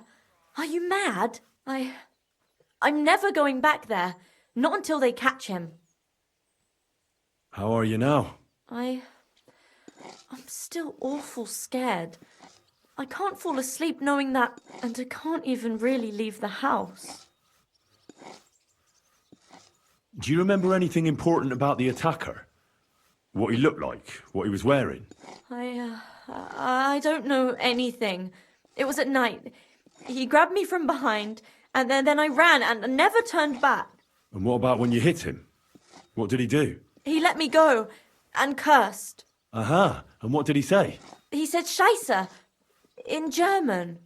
Are you mad? I'm never going back there. Not until they catch him. How are you now? I'm still awful scared. I can't fall asleep knowing that, and I can't even really leave the house. Do you remember anything important about the attacker? What he looked like? What he was wearing? I don't know anything. It was at night. He grabbed me from behind, and then I ran and never turned back. And what about when you hit him? What did he do? He let me go and cursed. Aha, and what did he say? He said Scheisse in German.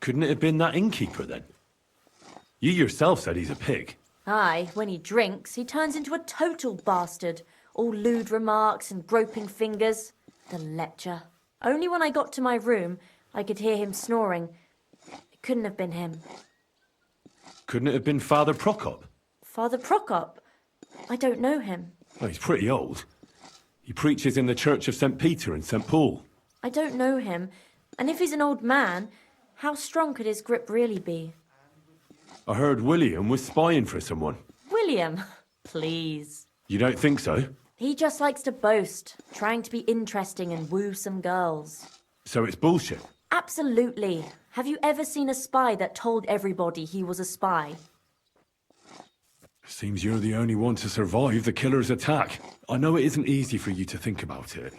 Couldn't it have been that innkeeper then? You yourself said he's a pig. Aye, when he drinks, he turns into a total bastard. All lewd remarks and groping fingers. The lecher. Only when I got to my room, I could hear him snoring. It couldn't have been him. Couldn't it have been Father Prokop? Father Prokop? I don't know him. Well, he's pretty old. He preaches in the Church of St. Peter and St. Paul. I don't know him. And if he's an old man, how strong could his grip really be? I heard William was spying for someone. William? Please. You don't think so? He just likes to boast, trying to be interesting and woo some girls. So it's bullshit? Absolutely. Have you ever seen a spy that told everybody he was a spy? Seems you're the only one to survive the killer's attack. I know it isn't easy for you to think about it,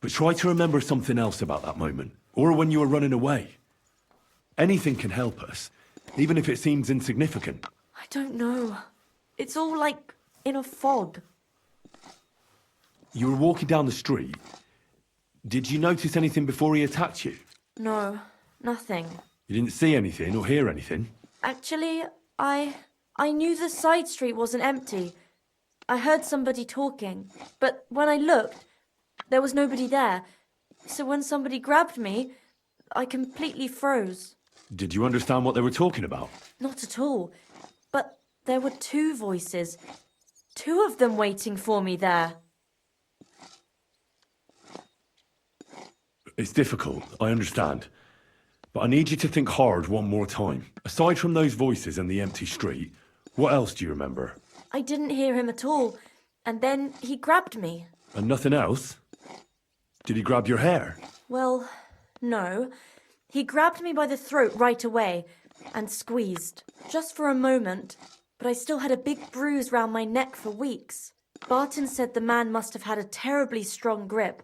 but try to remember something else about that moment, or when you were running away. Anything can help us, even if it seems insignificant. I don't know. It's all like in a fog. You were walking down the street. Did you notice anything before he attacked you? No, nothing. You didn't see anything or hear anything? Actually, I knew the side street wasn't empty. I heard somebody talking, but when I looked, there was nobody there. So when somebody grabbed me, I completely froze. Did you understand what they were talking about? Not at all. But there were two voices. Two of them waiting for me there. It's difficult, I understand. But I need you to think hard one more time. Aside from those voices and the empty street, what else do you remember? I didn't hear him at all. And then he grabbed me. And nothing else? Did he grab your hair? Well, no. He grabbed me by the throat right away and squeezed. Just for a moment. But I still had a big bruise round my neck for weeks. Barton said the man must have had a terribly strong grip.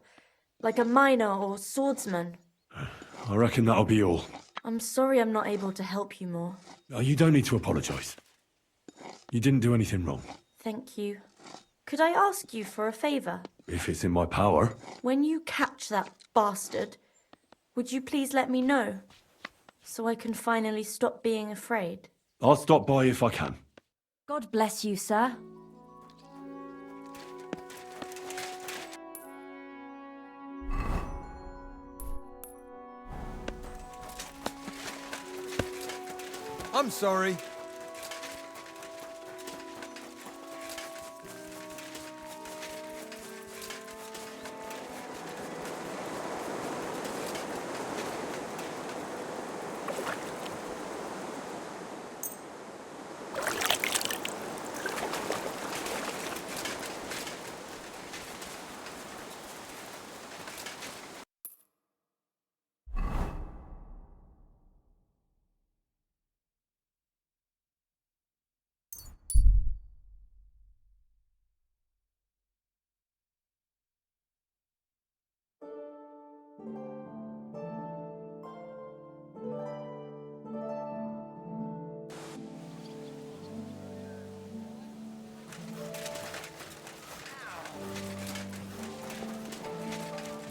Like a miner or swordsman. I reckon that'll be all. I'm sorry I'm not able to help you more. You don't need to apologise. You didn't do anything wrong. Thank you. Could I ask you for a favour? If it's in my power. When you catch that bastard, would you please let me know? So I can finally stop being afraid. I'll stop by if I can. God bless you, sir. I'm sorry.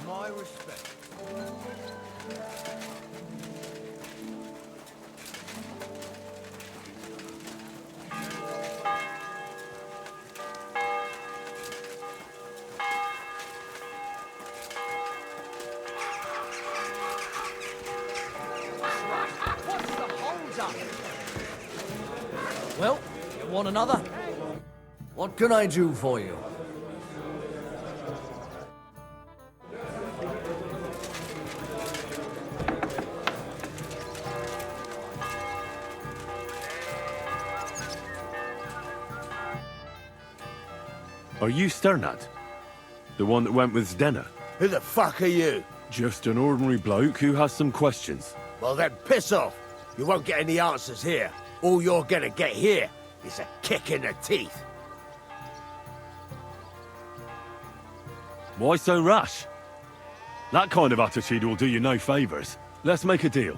My respect. What's the hold up? Well, you want another? What can I do for you? Are you Sternad? The one that went with Zdenna? Who the fuck are you? Just an ordinary bloke who has some questions. Well then, piss off. You won't get any answers here. All you're gonna get here is a kick in the teeth. Why so rash? That kind of attitude will do you no favours. Let's make a deal.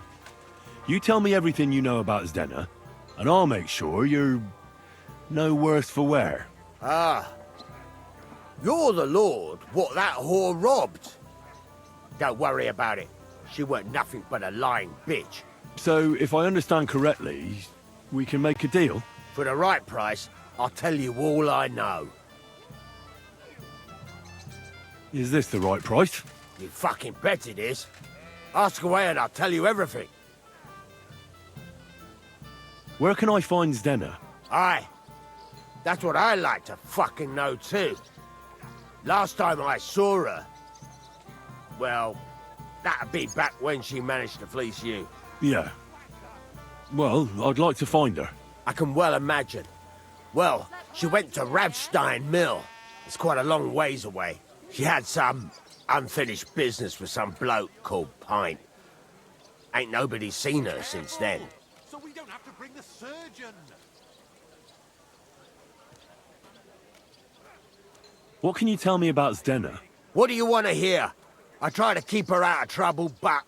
You tell me everything you know about Zdenna, and I'll make sure you're no worse for wear. Ah. You're the lord what that whore robbed. Don't worry about it. She weren't nothing but a lying bitch. So, if I understand correctly, we can make a deal? For the right price, I'll tell you all I know. Is this the right price? You fucking bet it is. Ask away and I'll tell you everything. Where can I find Zdenna? Aye. That's what I like to fucking know too. Last time I saw her... Well, that'd be back when she managed to fleece you. Yeah. Well, I'd like to find her. I can well imagine. Well, she went to Ravstein Mill. It's quite a long ways away. She had some unfinished business with some bloke called Pint. Ain't nobody seen her since then. So we don't have to bring the surgeon. What can you tell me about Zdenna? What do you want to hear? I try to keep her out of trouble, but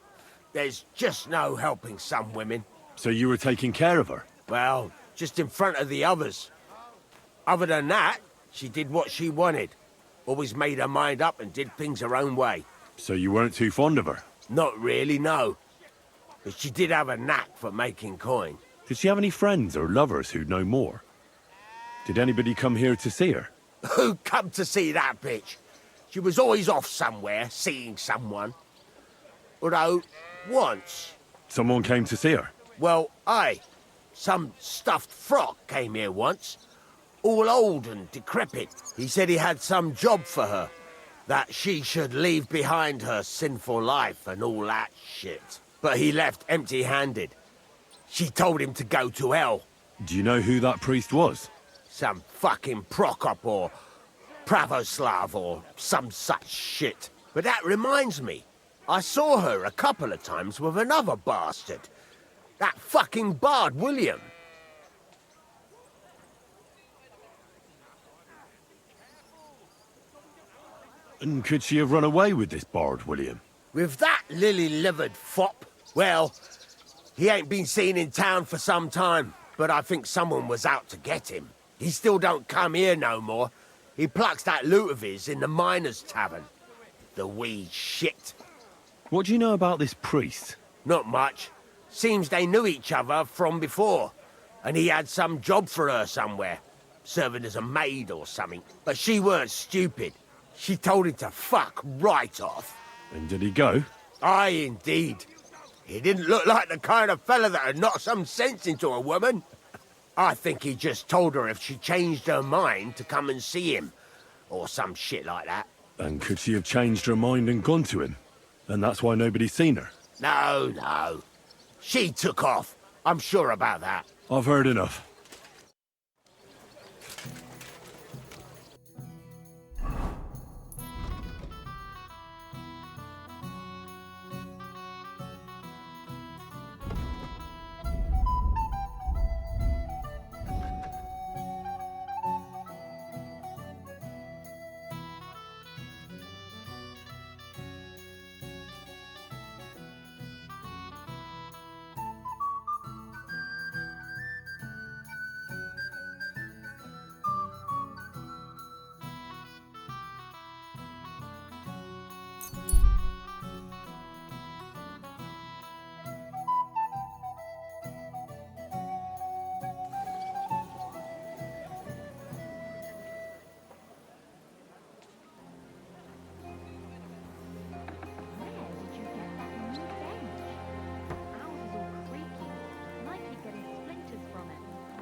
there's just no helping some women. So you were taking care of her? Well, just in front of the others. Other than that, she did what she wanted. Always made her mind up and did things her own way. So you weren't too fond of her? Not really, no. But she did have a knack for making coin. Did she have any friends or lovers who'd know more? Did anybody come here to see her? Who come to see that bitch? She was always off somewhere, seeing someone. Although, once... Someone came to see her? Well, aye. Some stuffed frock came here once. All old and decrepit. He said he had some job for her. That she should leave behind her sinful life and all that shit. But he left empty-handed. She told him to go to hell. Do you know who that priest was? Some fucking Prokop or Pravoslav or some such shit. But that reminds me. I saw her a couple of times with another bastard. That fucking bard, William. And could she have run away with this bard, William? With that lily-livered fop? Well, he ain't been seen in town for some time, but I think someone was out to get him. He still don't come here no more. He plucks that loot of his in the miners' tavern. The wee shit. What do you know about this priest? Not much. Seems they knew each other from before. And he had some job for her somewhere. Serving as a maid or something. But she weren't stupid. She told him to fuck right off. And did he go? Aye, indeed. He didn't look like the kind of fella that had knocked some sense into a woman. I think he just told her if she changed her mind to come and see him. Or some shit like that. And could she have changed her mind and gone to him? And that's why nobody's seen her? No, no. She took off. I'm sure about that. I've heard enough.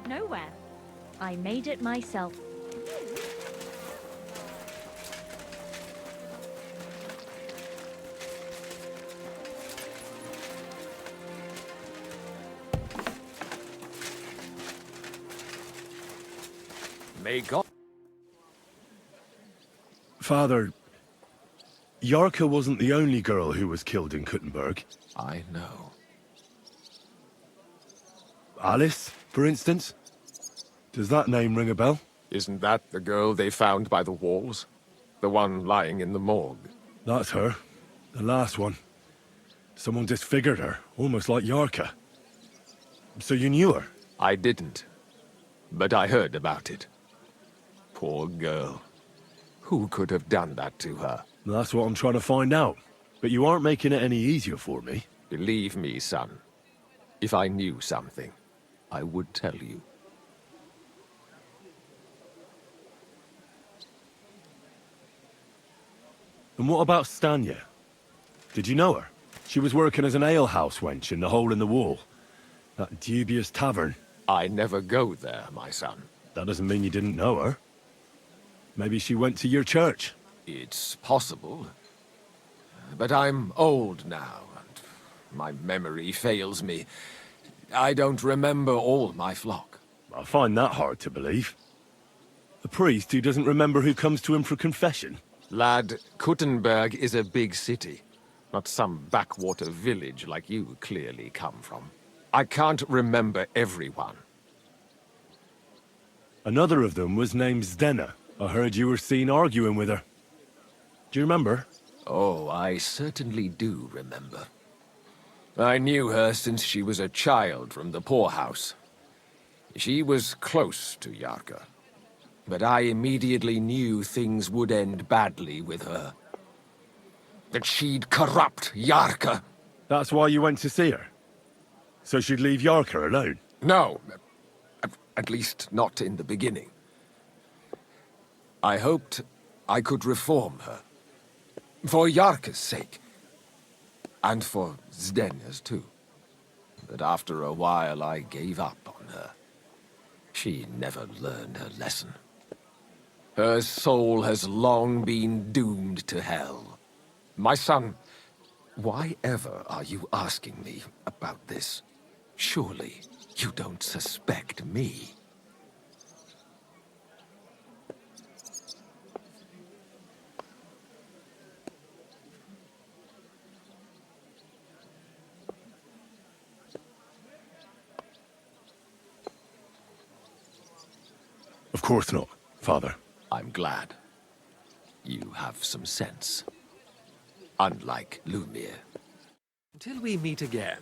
Nowhere. I made it myself. May God... Father, Yarka wasn't the only girl who was killed in Kuttenberg. I know. Alice, for instance? Does that name ring a bell? Isn't that the girl they found by the walls? The one lying in the morgue? That's her. The last one. Someone disfigured her, almost like Yarka. So you knew her? I didn't. But I heard about it. Poor girl. Who could have done that to her? That's what I'm trying to find out. But you aren't making it any easier for me. Believe me, son. If I knew something, I would tell you. And what about Stanya? Did you know her? She was working as an alehouse wench in the hole in the wall. That dubious tavern. I never go there, my son. That doesn't mean you didn't know her. Maybe she went to your church. It's possible. But I'm old now, and my memory fails me. I don't remember all my flock. I find that hard to believe. A priest who doesn't remember who comes to him for confession? Lad, Kuttenberg is a big city, not some backwater village like you clearly come from. I can't remember everyone. Another of them was named Zdena. I heard you were seen arguing with her. Do you remember? Oh, I certainly do remember. I knew her since she was a child from the poorhouse. She was close to Yarka. But I immediately knew things would end badly with her. That she'd corrupt Yarka. That's why you went to see her? So she'd leave Yarka alone? No. At least not in the beginning. I hoped I could reform her. For Yarka's sake. And for Zdena's too. But after a while I gave up on her. She never learned her lesson. Her soul has long been doomed to hell. My son, why ever are you asking me about this? Surely you don't suspect me. Of course not, Father. I'm glad. You have some sense. Unlike Lumir. Until we meet again.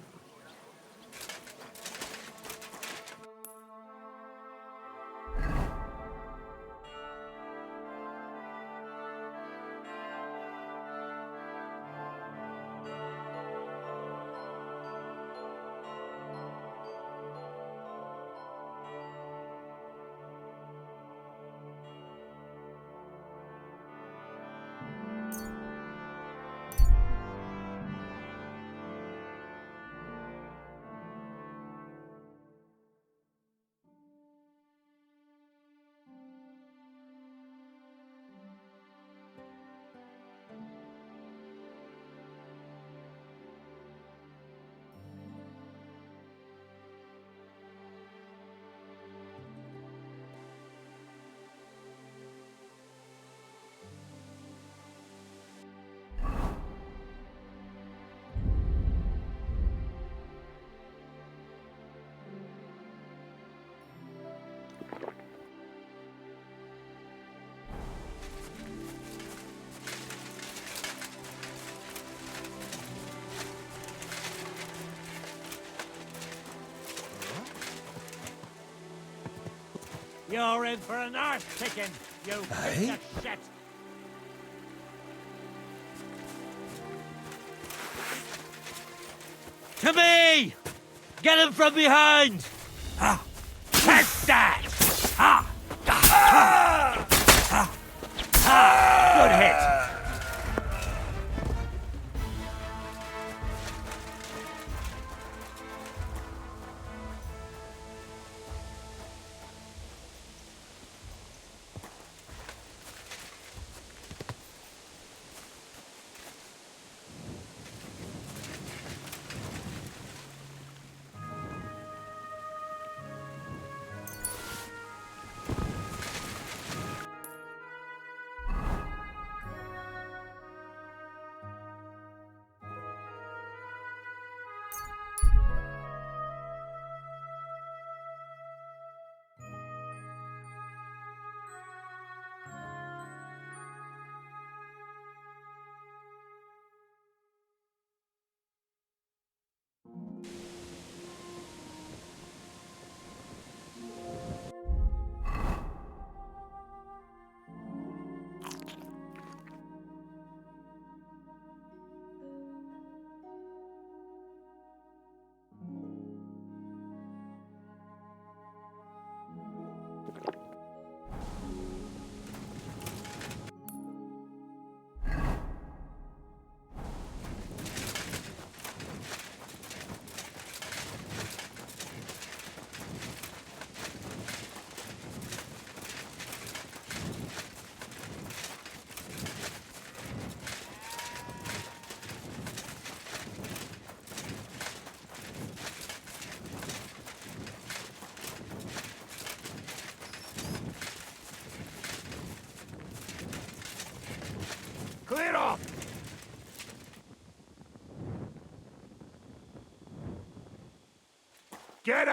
You're in for an arse picking, you piece of shit. To me! Get him from behind! Take that! Good hit!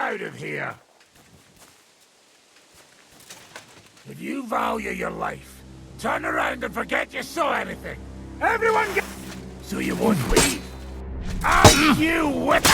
out of here! If you value your life, turn around and forget you saw anything. Everyone get... So you won't leave. And you whip...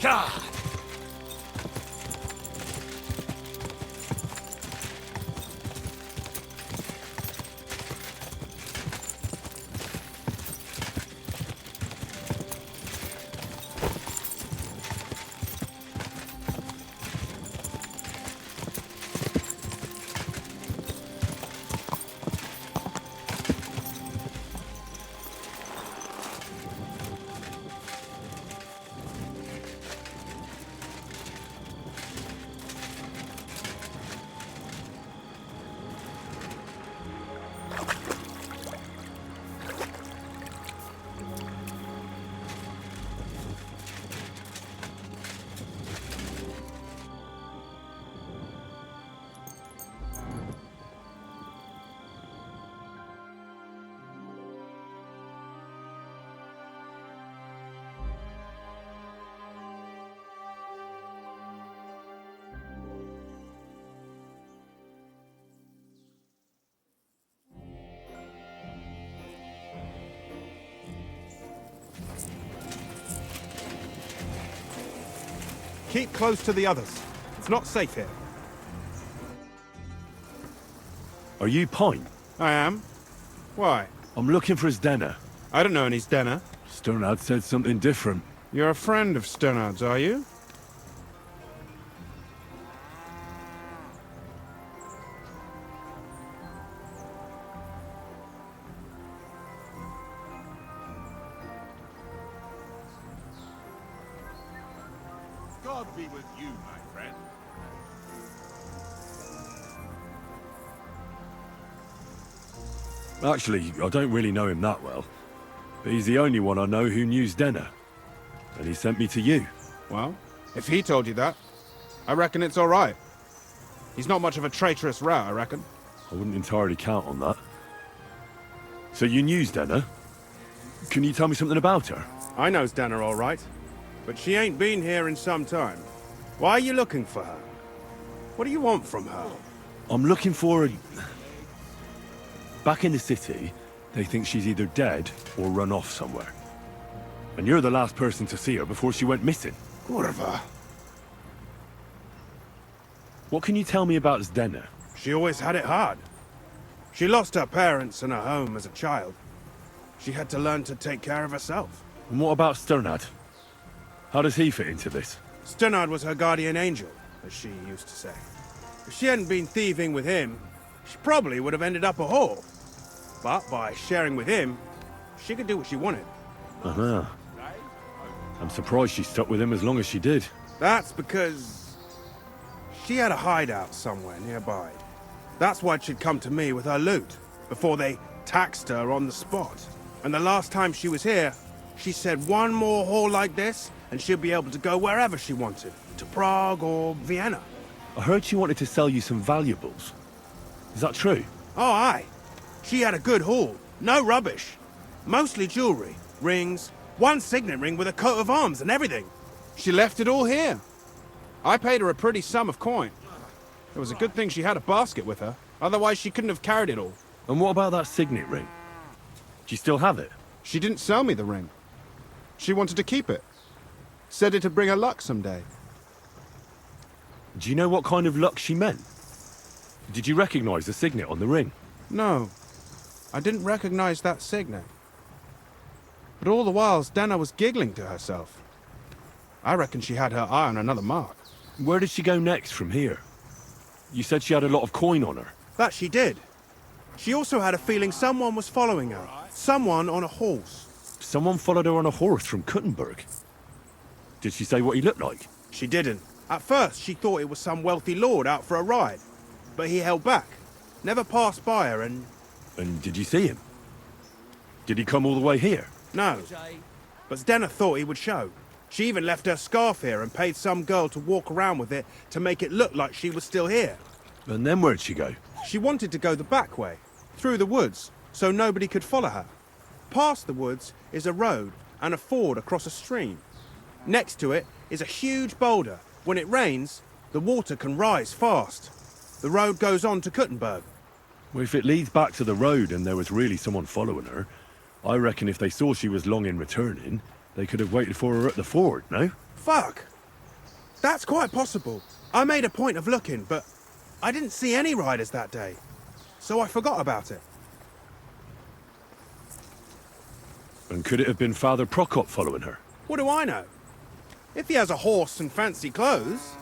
God! Keep close to the others. It's not safe here. Are you Pine? I am. Why? I'm looking for his Denner. I don't know any Denner. Sternad said something different. You're a friend of Sternad's, are you? God be with you, my friend. Actually, I don't really know him that well. But he's the only one I know who knew Denner. And he sent me to you. Well, if he told you that, I reckon it's all right. He's not much of a traitorous rat, I reckon. I wouldn't entirely count on that. So you knew Denner? Can you tell me something about her? I know Denner all right, but she ain't been here in some time. Why are you looking for her? What do you want from her? I'm looking for her... Back in the city, they think she's either dead or run off somewhere. And you're the last person to see her before she went missing. Kurva. What can you tell me about Denner? She always had it hard. She lost her parents and her home as a child. She had to learn to take care of herself. And what about Sternad? How does he fit into this? Sternad was her guardian angel, as she used to say. If she hadn't been thieving with him, she probably would have ended up a whore. But by sharing with him, she could do what she wanted. Uh-huh. I'm surprised she stuck with him as long as she did. That's because she had a hideout somewhere nearby. That's why she'd come to me with her loot, before they taxed her on the spot. And the last time she was here, she said one more haul like this, and she'll be able to go wherever she wanted. To Prague or Vienna. I heard she wanted to sell you some valuables. Is that true? Oh, aye. She had a good haul. No rubbish. Mostly jewelry, rings, one signet ring with a coat of arms and everything. She left it all here. I paid her a pretty sum of coin. It was a good thing she had a basket with her. Otherwise, she couldn't have carried it all. And what about that signet ring? Do you still have it? She didn't sell me the ring. She wanted to keep it. Said it'd bring her luck someday. Do you know what kind of luck she meant? Did you recognize the signet on the ring? No. I didn't recognize that signet. But all the while, Denner was giggling to herself. I reckon she had her eye on another mark. Where did she go next from here? You said she had a lot of coin on her. That she did. She also had a feeling someone was following her. Someone on a horse. Someone followed her on a horse from Kuttenberg. Did she say what he looked like? She didn't. At first, she thought it was some wealthy lord out for a ride. But he held back. Never passed by her and... And did you see him? Did he come all the way here? No. But Denner thought he would show. She even left her scarf here and paid some girl to walk around with it to make it look like she was still here. And then where'd she go? She wanted to go the back way, through the woods, so nobody could follow her. Past the woods is a road and a ford across a stream. Next to it is a huge boulder. When it rains, the water can rise fast. The road goes on to Kuttenberg. Well, if it leads back to the road and there was really someone following her, I reckon if they saw she was long in returning, they could have waited for her at the ford, no? Fuck! That's quite possible. I made a point of looking, but I didn't see any riders that day, so I forgot about it. And could it have been Father Prokop following her? What do I know? If he has a horse and fancy clothes.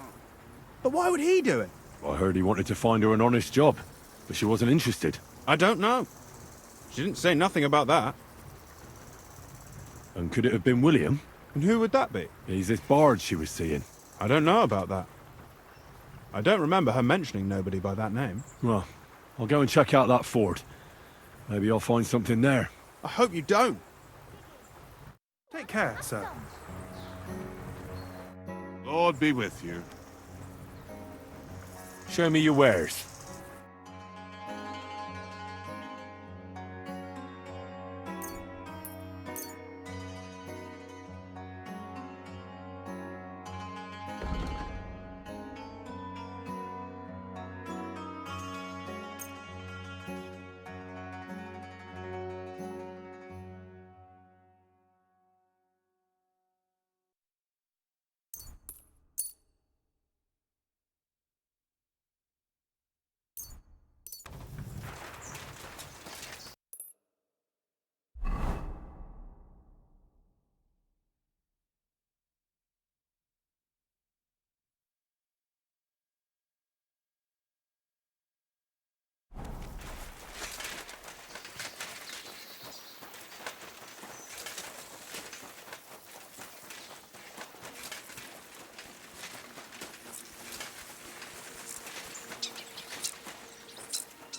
But why would he do it? I heard he wanted to find her an honest job, but she wasn't interested. I don't know. She didn't say nothing about that. And could it have been William? And who would that be? He's this bard she was seeing. I don't know about that. I don't remember her mentioning nobody by that name. Well, I'll go and check out that fort. Maybe I'll find something there. I hope you don't. Take care, sir. Lord be with you. Show me your wares.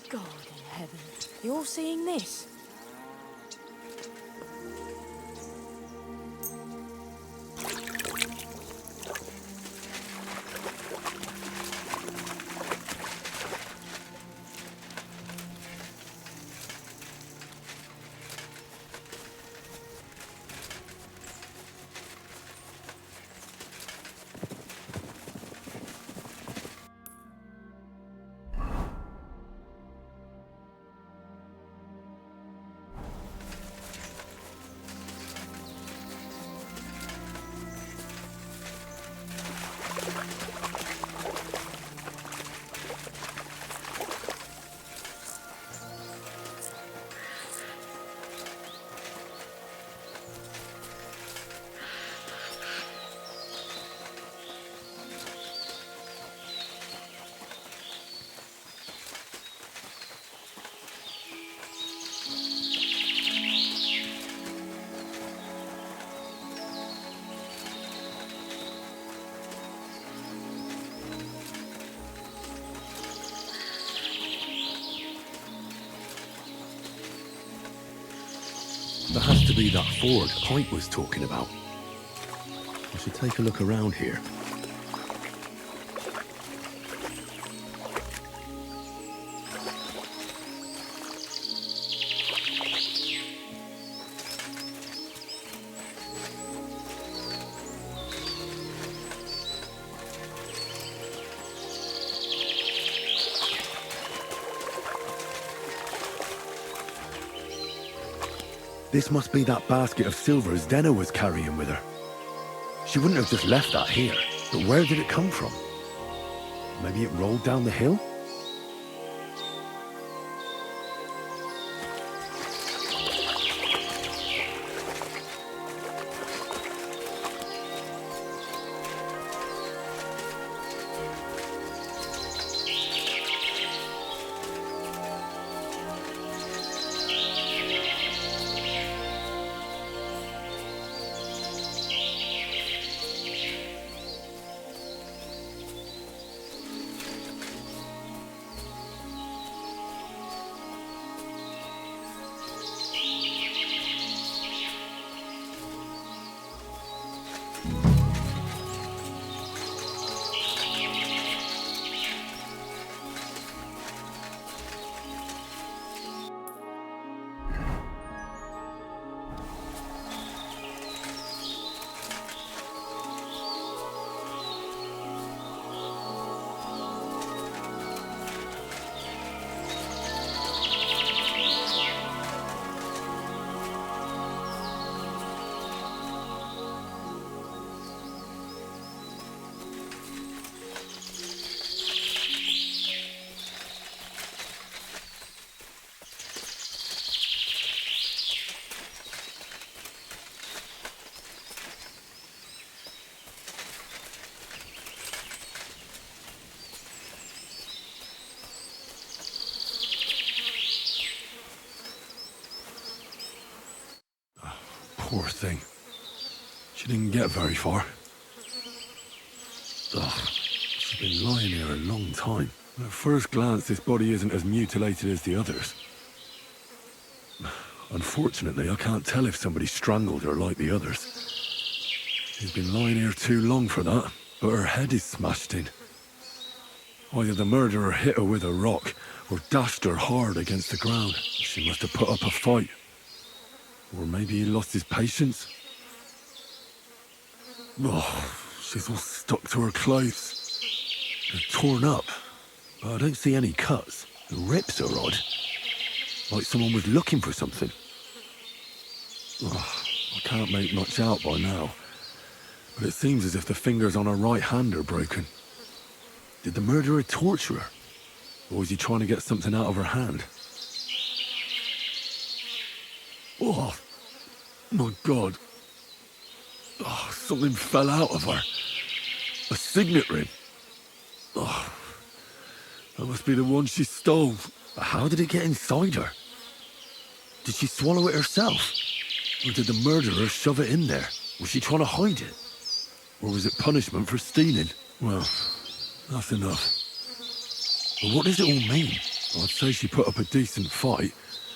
God in heaven, you're seeing this? There has to be that ford Pint was talking about. I should take a look around here. This must be that basket of silver Zdena was carrying with her. She wouldn't have just left that here, but where did it come from? Maybe it rolled down the hill? Poor thing. She didn't get very far. Ugh, she's been lying here a long time. At first glance, this body isn't as mutilated as the others. Unfortunately, I can't tell if somebody strangled her like the others. She's been lying here too long for that, but her head is smashed in. Either the murderer hit her with a rock, or dashed her hard against the ground. She must have put up a fight. Or maybe he lost his patience. Oh, she's all stuck to her clothes. They're torn up, but I don't see any cuts. The rips are odd. Like someone was looking for something. Oh, I can't make much out by now. But it seems as if the fingers on her right hand are broken. Did the murderer torture her? Or was he trying to get something out of her hand? Oh, my God. Oh, something fell out of her. A signet ring. Oh, that must be the one she stole. How did it get inside her? Did she swallow it herself? Or did the murderer shove it in there? Was she trying to hide it? Or was it punishment for stealing? Well, that's enough. But what does it all mean? I'd say she put up a decent fight,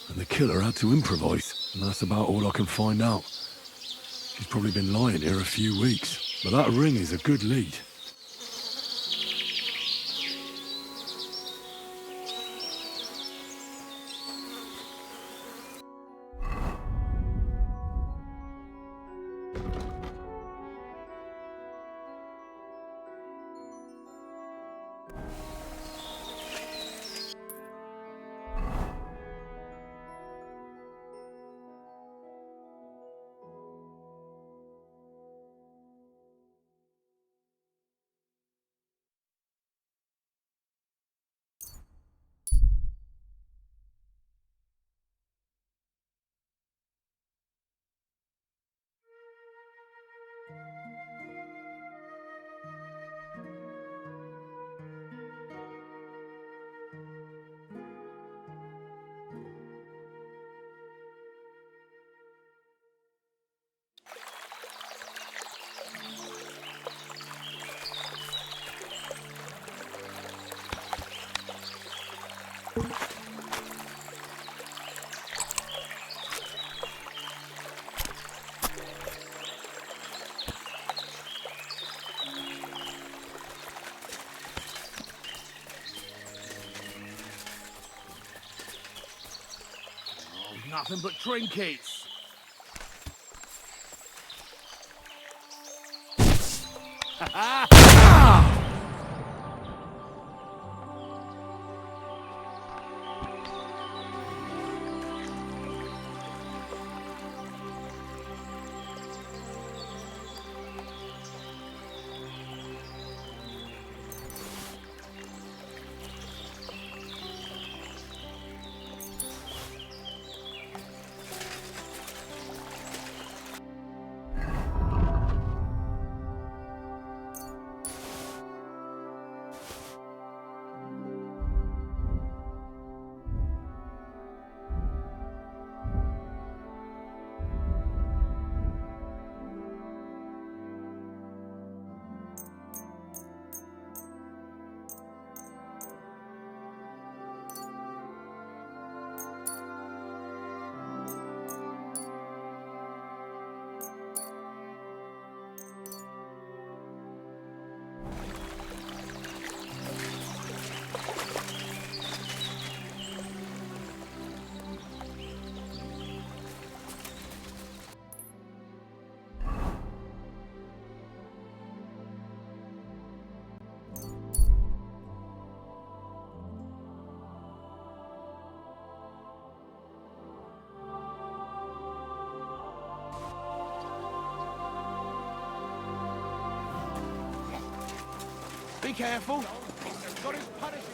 and the killer had to improvise, and that's about all I can find out. She's probably been lying here a few weeks, but that ring is a good lead. Nothing but trinkets. Be careful. God is punishing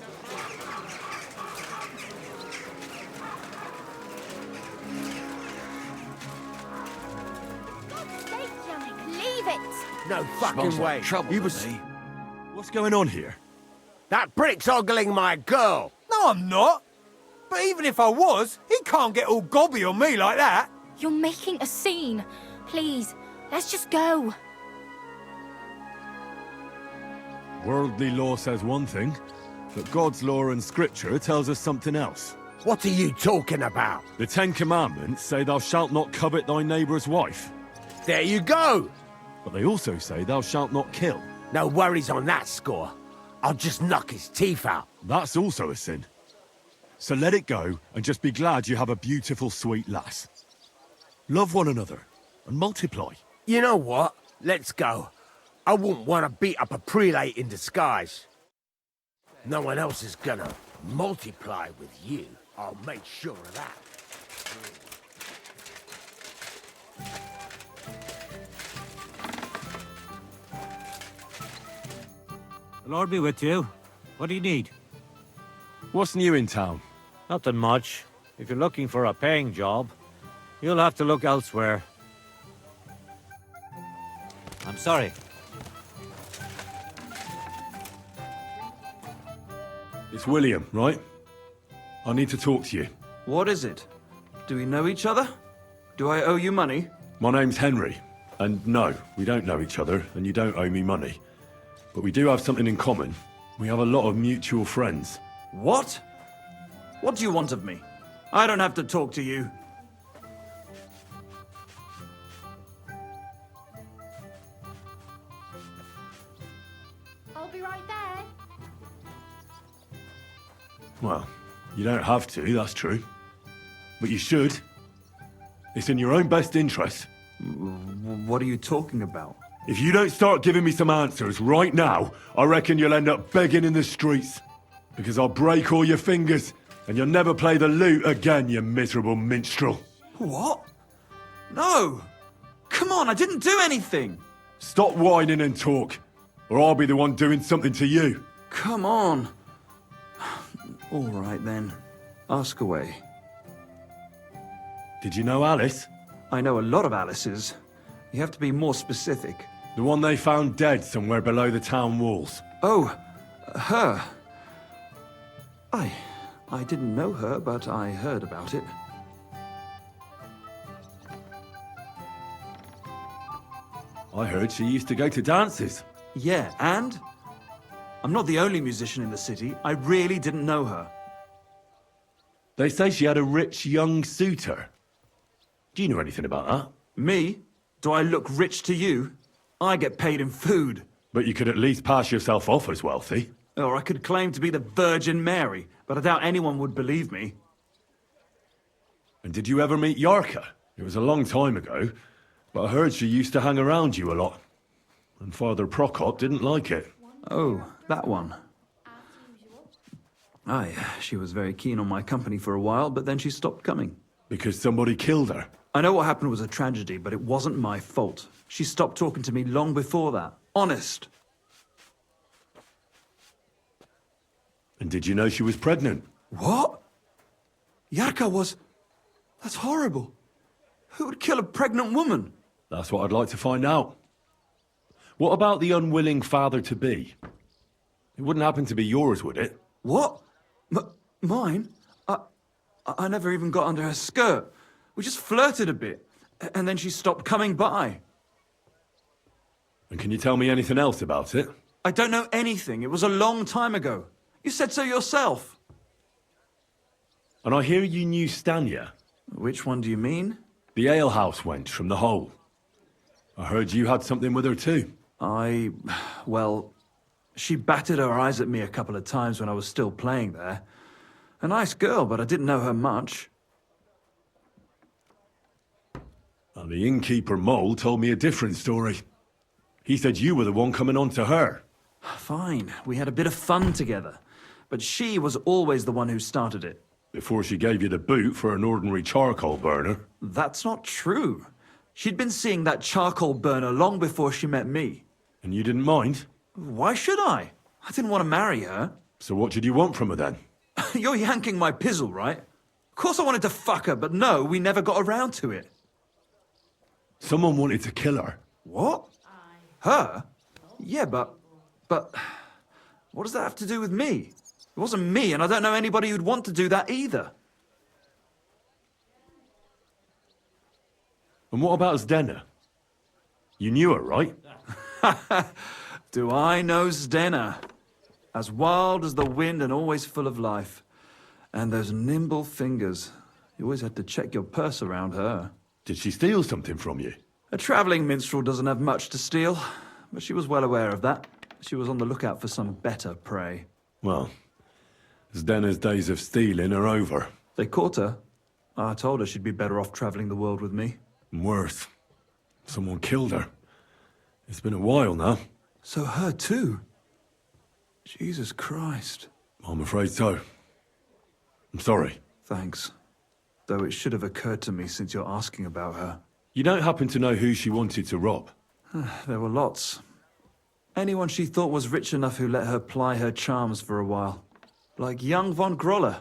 Leave it! No fucking way. Trouble He was... me. What's going on here? That prick's ogling my girl. No, I'm not. But even if I was, he can't get all gobby on me like that. You're making a scene. please, let's just go. Worldly law says one thing, but God's law and scripture tells us something else. What are you talking about? The Ten Commandments say thou shalt not covet thy neighbour's wife. There you go! But they also say thou shalt not kill. No worries on that score. I'll just knock his teeth out. That's also a sin. So let it go and just be glad you have a beautiful, sweet lass. Love one another and multiply. You know what? Let's go. I wouldn't want to beat up a prelate in disguise. No one else is gonna multiply with you. I'll make sure of that. The Lord be with you. What do you need? What's new in town? Nothing much. If you're looking for a paying job, you'll have to look elsewhere. I'm sorry. It's William, right? I need to talk to you. What is it? Do we know each other? Do I owe you money? My name's Henry, and no, we don't know each other, and you don't owe me money. But we do have something in common. We have a lot of mutual friends. What? What do you want of me? I don't have to talk to you. I'll be right there. Well, you don't have to, that's true. But you should. It's in your own best interest. What are you talking about? If you don't start giving me some answers right now, I reckon you'll end up begging in the streets. Because I'll break all your fingers, and you'll never play the lute again, you miserable minstrel. What? No! Come on, I didn't do anything! Stop whining and talk, or I'll be the one doing something to you. Come on. All right then. Ask away. Did you know Alice? I know a lot of Alices. You have to be more specific. The one they found dead somewhere below the town walls. Oh, her. I didn't know her, but I heard about it. I heard she used to go to dances. Yeah, and? I'm not the only musician in the city. I really didn't know her. They say she had a rich young suitor. Do you know anything about that? Me? Do I look rich to you? I get paid in food. But you could at least pass yourself off as wealthy. Or I could claim to be the Virgin Mary, but I doubt anyone would believe me. And did you ever meet Yarka? It was a long time ago, but I heard she used to hang around you a lot. And Father Prokop didn't like it. Oh, that one. Aye, she was very keen on my company for a while, but then she stopped coming. Because somebody killed her? I know what happened was a tragedy, but it wasn't my fault. She stopped talking to me long before that. Honest. And did you know she was pregnant? What? Yarka was... That's horrible. Who would kill a pregnant woman? That's what I'd like to find out. What about the unwilling father-to-be? It wouldn't happen to be yours, would it? What? Mine? I never even got under her skirt. We just flirted a bit, and then she stopped coming by. And can you tell me anything else about it? I don't know anything. It was a long time ago. You said so yourself. And I hear you knew Stanya. Which one do you mean? The alehouse wench from the hole. I heard you had something with her too. Well, she batted her eyes at me a couple of times when I was still playing there. A nice girl, but I didn't know her much. And the innkeeper Mole told me a different story. He said you were the one coming on to her. Fine, we had a bit of fun together. But she was always the one who started it. Before she gave you the boot for an ordinary charcoal burner. That's not true. She'd been seeing that charcoal burner long before she met me. And you didn't mind? Why should I? I didn't want to marry her. So what did you want from her then? You're yanking my pizzle, right? Of course I wanted to fuck her, but no, we never got around to it. Someone wanted to kill her. What? Her? Yeah, but what does that have to do with me? It wasn't me, and I don't know anybody who'd want to do that either. And what about Zdena? You knew her, right? Do I know Zdena? As wild as the wind and always full of life. And those nimble fingers. You always had to check your purse around her. Did she steal something from you? A travelling minstrel doesn't have much to steal, but she was well aware of that. She was on the lookout for some better prey. Well, Zdena's days of stealing are over. They caught her. I told her she'd be better off travelling the world with me. Worse. Someone killed her. It's been a while now. So her too? Jesus Christ. I'm afraid so. I'm sorry. Thanks. Though it should have occurred to me since you're asking about her. You don't happen to know who she wanted to rob? There were lots. Anyone she thought was rich enough who let her ply her charms for a while. Like young von Groller.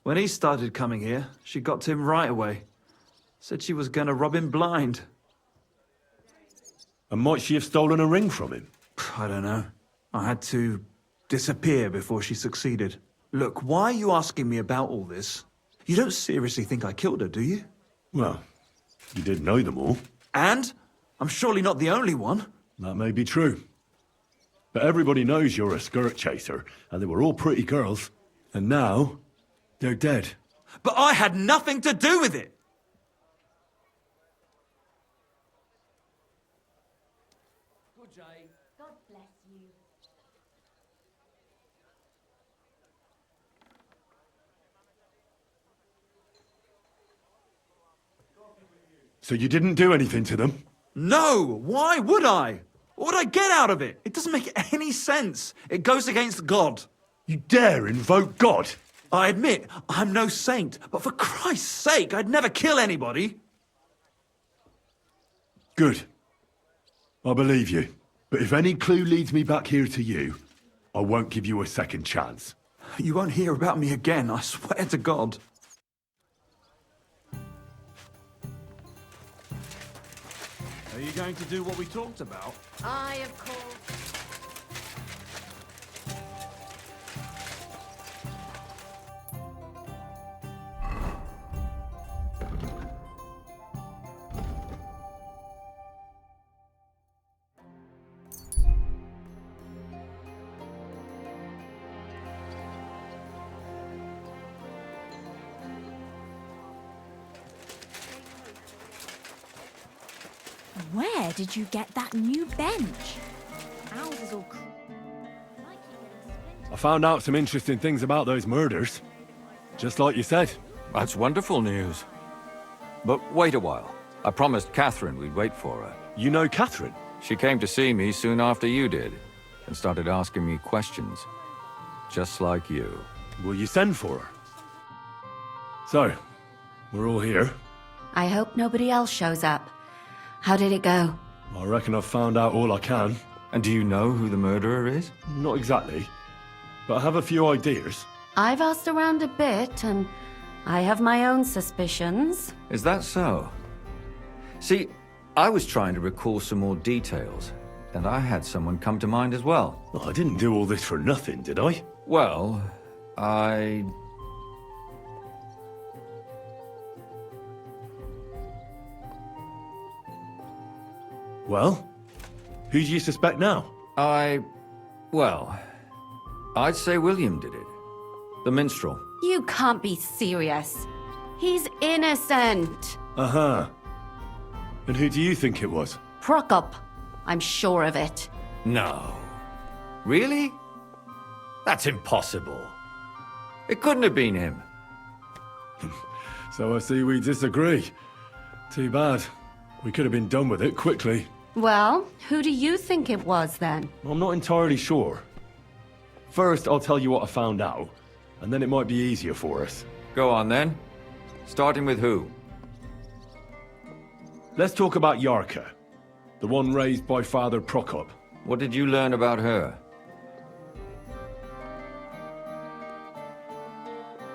When he started coming here, she got to him right away. Said she was gonna rob him blind. And might she have stolen a ring from him? I don't know. I had to disappear before she succeeded. Look, why are you asking me about all this? You don't seriously think I killed her, do you? Well, you did know them all. And? I'm surely not the only one. That may be true. But everybody knows you're a skirt chaser, and they were all pretty girls. And now, they're dead. But I had nothing to do with it! God bless you. So you didn't do anything to them? No! Why would I? What would I get out of it? It doesn't make any sense. It goes against God. You dare invoke God? I admit, I'm no saint, but for Christ's sake, I'd never kill anybody. Good. I believe you. But if any clue leads me back here to you, I won't give you a second chance. You won't hear about me again, I swear to God. Are you going to do what we talked about? I have called. Where did you get that new bench? Ours is all. I found out some interesting things about those murders. Just like you said. That's wonderful news. But wait a while. I promised Catherine we'd wait for her. You know Catherine? She came to see me soon after you did, and started asking me questions. Just like you. Will you send for her? So, we're all here. I hope nobody else shows up. How did it go? I reckon I've found out all I can. And do you know who the murderer is? Not exactly, but I have a few ideas. I've asked around a bit, and I have my own suspicions. Is that so? See, I was trying to recall some more details, and I had someone come to mind as well. Well, I didn't do all this for nothing, did I? Well, Well? Who do you suspect now? Well, I'd say William did it. The minstrel. You can't be serious. He's innocent. Uh-huh. And who do you think it was? Prokop. I'm sure of it. No. Really? That's impossible. It couldn't have been him. So I see we disagree. Too bad. We could have been done with it quickly. Well, who do you think it was then? I'm not entirely sure. First, I'll tell you what I found out, and then it might be easier for us. Go on then. Starting with who? Let's talk about Yarka, the one raised by Father Prokop. What did you learn about her?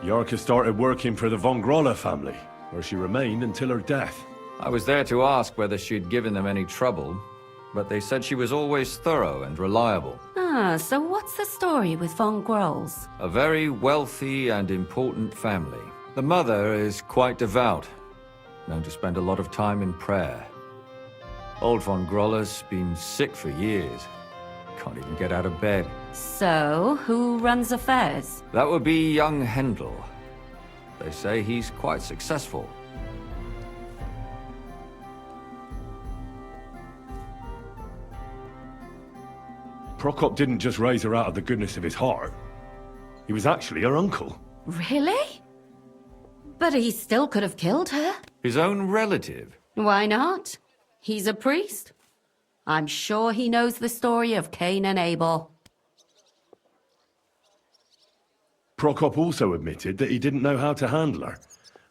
Yarka started working for the von Groller family, where she remained until her death. I was there to ask whether she'd given them any trouble, but they said she was always thorough and reliable. Ah, so what's the story with von Grolls? A very wealthy and important family. The mother is quite devout, known to spend a lot of time in prayer. Old von Groller's been sick for years. Can't even get out of bed. So, who runs affairs? That would be young Hendel. They say he's quite successful. Prokop didn't just raise her out of the goodness of his heart. He was actually her uncle. Really? But he still could have killed her. His own relative? Why not? He's a priest. I'm sure he knows the story of Cain and Abel. Prokop also admitted that he didn't know how to handle her,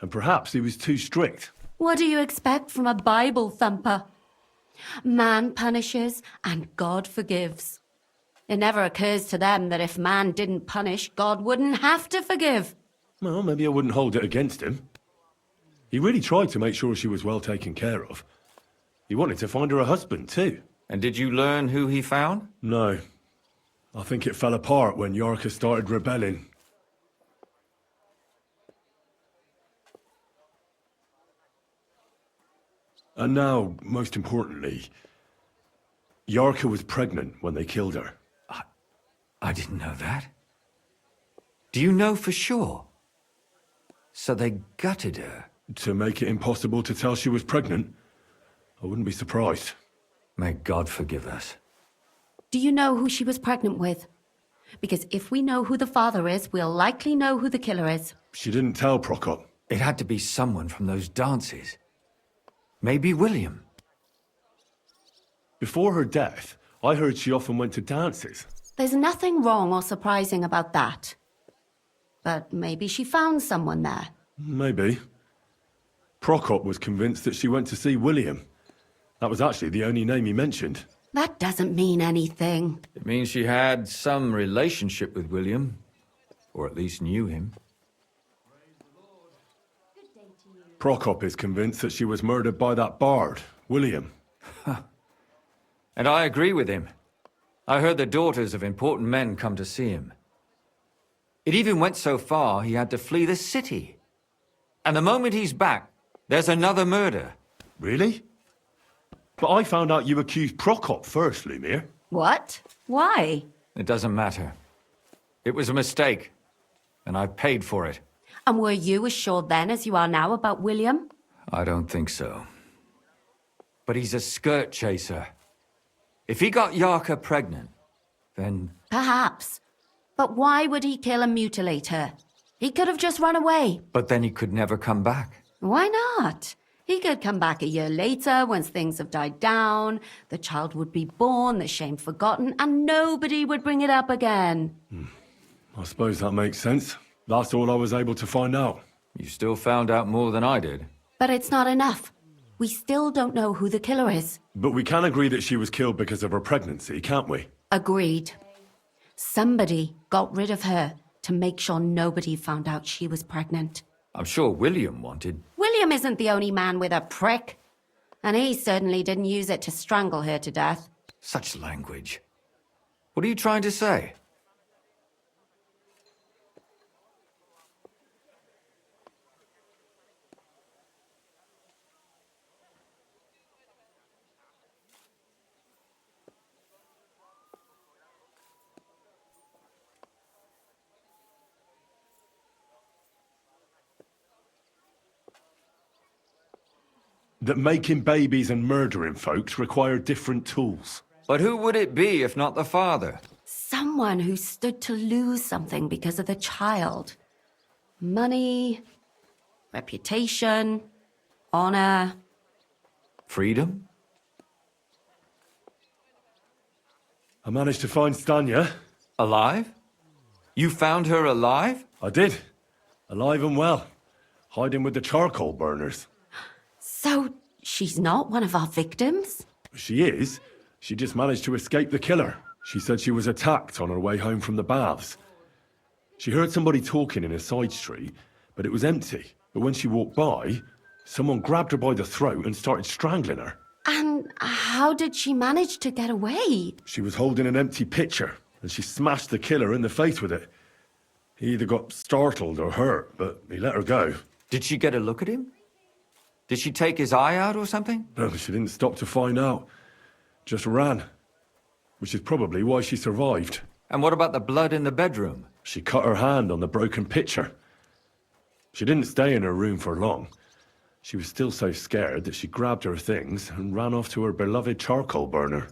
and perhaps he was too strict. What do you expect from a Bible thumper? Man punishes and God forgives. It never occurs to them that if man didn't punish, God wouldn't have to forgive. Well, maybe I wouldn't hold it against him. He really tried to make sure she was well taken care of. He wanted to find her a husband, too. And did you learn who he found? No. I think it fell apart when Yarka started rebelling. And now, most importantly, Yarka was pregnant when they killed her. I didn't know that. Do you know for sure? So they gutted her? To make it impossible to tell she was pregnant? I wouldn't be surprised. May God forgive us. Do you know who she was pregnant with? Because if we know who the father is, we'll likely know who the killer is. She didn't tell Prokop. It had to be someone from those dances. Maybe William. Before her death, I heard she often went to dances. There's nothing wrong or surprising about that. But maybe she found someone there. Maybe. Prokop was convinced that she went to see William. That was actually the only name he mentioned. That doesn't mean anything. It means she had some relationship with William. Or at least knew him. Prokop is convinced that she was murdered by that bard, William. And I agree with him. I heard the daughters of important men come to see him. It even went so far he had to flee the city. And the moment he's back, there's another murder. Really? But I found out you accused Prokop first, Lumir. What? Why? It doesn't matter. It was a mistake. And I paid for it. And were you as sure then as you are now about William? I don't think so. But he's a skirt chaser. If he got Yarka pregnant, then... Perhaps. But why would he kill and mutilate her? He could have just run away. But then he could never come back. Why not? He could come back a year later, once things have died down, the child would be born, the shame forgotten, and nobody would bring it up again. I suppose that makes sense. That's all I was able to find out. You still found out more than I did. But it's not enough. We still don't know who the killer is. But we can agree that she was killed because of her pregnancy, can't we? Agreed. Somebody got rid of her to make sure nobody found out she was pregnant. I'm sure William wanted... William isn't the only man with a prick. And he certainly didn't use it to strangle her to death. Such language. What are you trying to say? That making babies and murdering folks require different tools. But who would it be if not the father? Someone who stood to lose something because of the child. Money, reputation, honor. Freedom? I managed to find Stanya. Alive? You found her alive? I did. Alive and well. Hiding with the charcoal burners. So, she's not one of our victims? She is. She just managed to escape the killer. She said she was attacked on her way home from the baths. She heard somebody talking in a side street, but it was empty. But when she walked by, someone grabbed her by the throat and started strangling her. And how did she manage to get away? She was holding an empty pitcher, and she smashed the killer in the face with it. He either got startled or hurt, but he let her go. Did she get a look at him? Did she take his eye out or something? No, she didn't stop to find out. Just ran. Which is probably why she survived. And what about the blood in the bedroom? She cut her hand on the broken pitcher. She didn't stay in her room for long. She was still so scared that she grabbed her things and ran off to her beloved charcoal burner.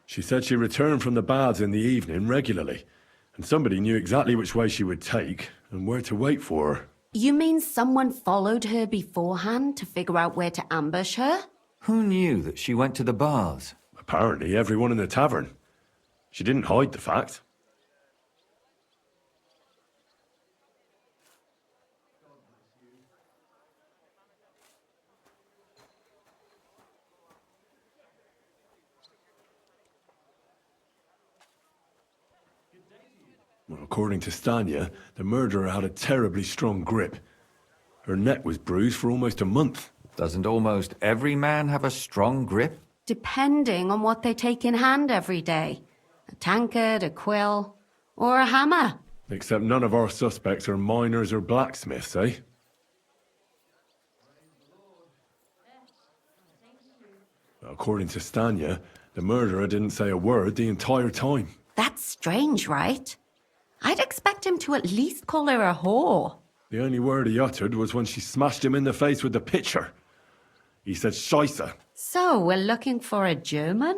She said she returned from the baths in the evening regularly, and somebody knew exactly which way she would take and where to wait for her. You mean someone followed her beforehand to figure out where to ambush her? Who knew that she went to the baths? Apparently everyone in the tavern. She didn't hide the fact. Well, according to Stanya, the murderer had a terribly strong grip. Her neck was bruised for almost a month. Doesn't almost every man have a strong grip? Depending on what they take in hand every day. A tankard, a quill, or a hammer. Except none of our suspects are miners or blacksmiths, eh? According to Stanya, the murderer didn't say a word the entire time. That's strange, right? I'd expect him to at least call her a whore. The only word he uttered was when she smashed him in the face with the pitcher. He said Scheisse. So, we're looking for a German?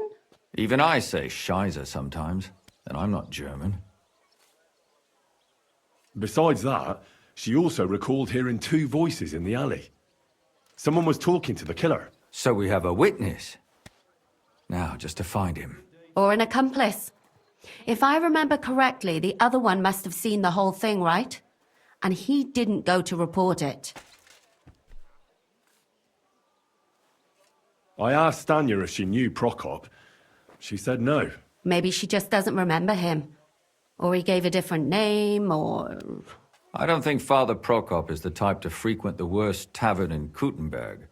Even I say Scheiße sometimes, and I'm not German. Besides that, she also recalled hearing two voices in the alley. Someone was talking to the killer. So we have a witness. Now, just to find him. Or an accomplice. If I remember correctly, the other one must have seen the whole thing, right? And he didn't go to report it. I asked Stanya if she knew Prokop. She said no. Maybe she just doesn't remember him. Or he gave a different name, or... I don't think Father Prokop is the type to frequent the worst tavern in Kuttenberg.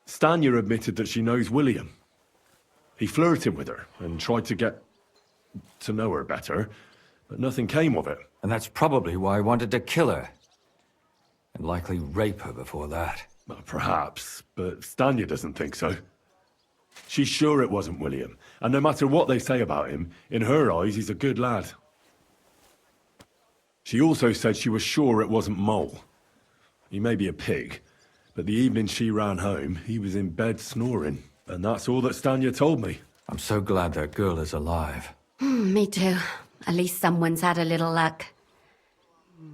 Stanya admitted that she knows William. He flirted with her and tried to get to know her better, but nothing came of it. And that's probably why he wanted to kill her. And likely rape her before that. Well, perhaps, but Stanya doesn't think so. She's sure it wasn't William, and no matter what they say about him, in her eyes he's a good lad. She also said she was sure it wasn't Mole. He may be a pig, but the evening she ran home, he was in bed snoring. And that's all that Stanya told me. I'm so glad that girl is alive. Me too. At least someone's had a little luck.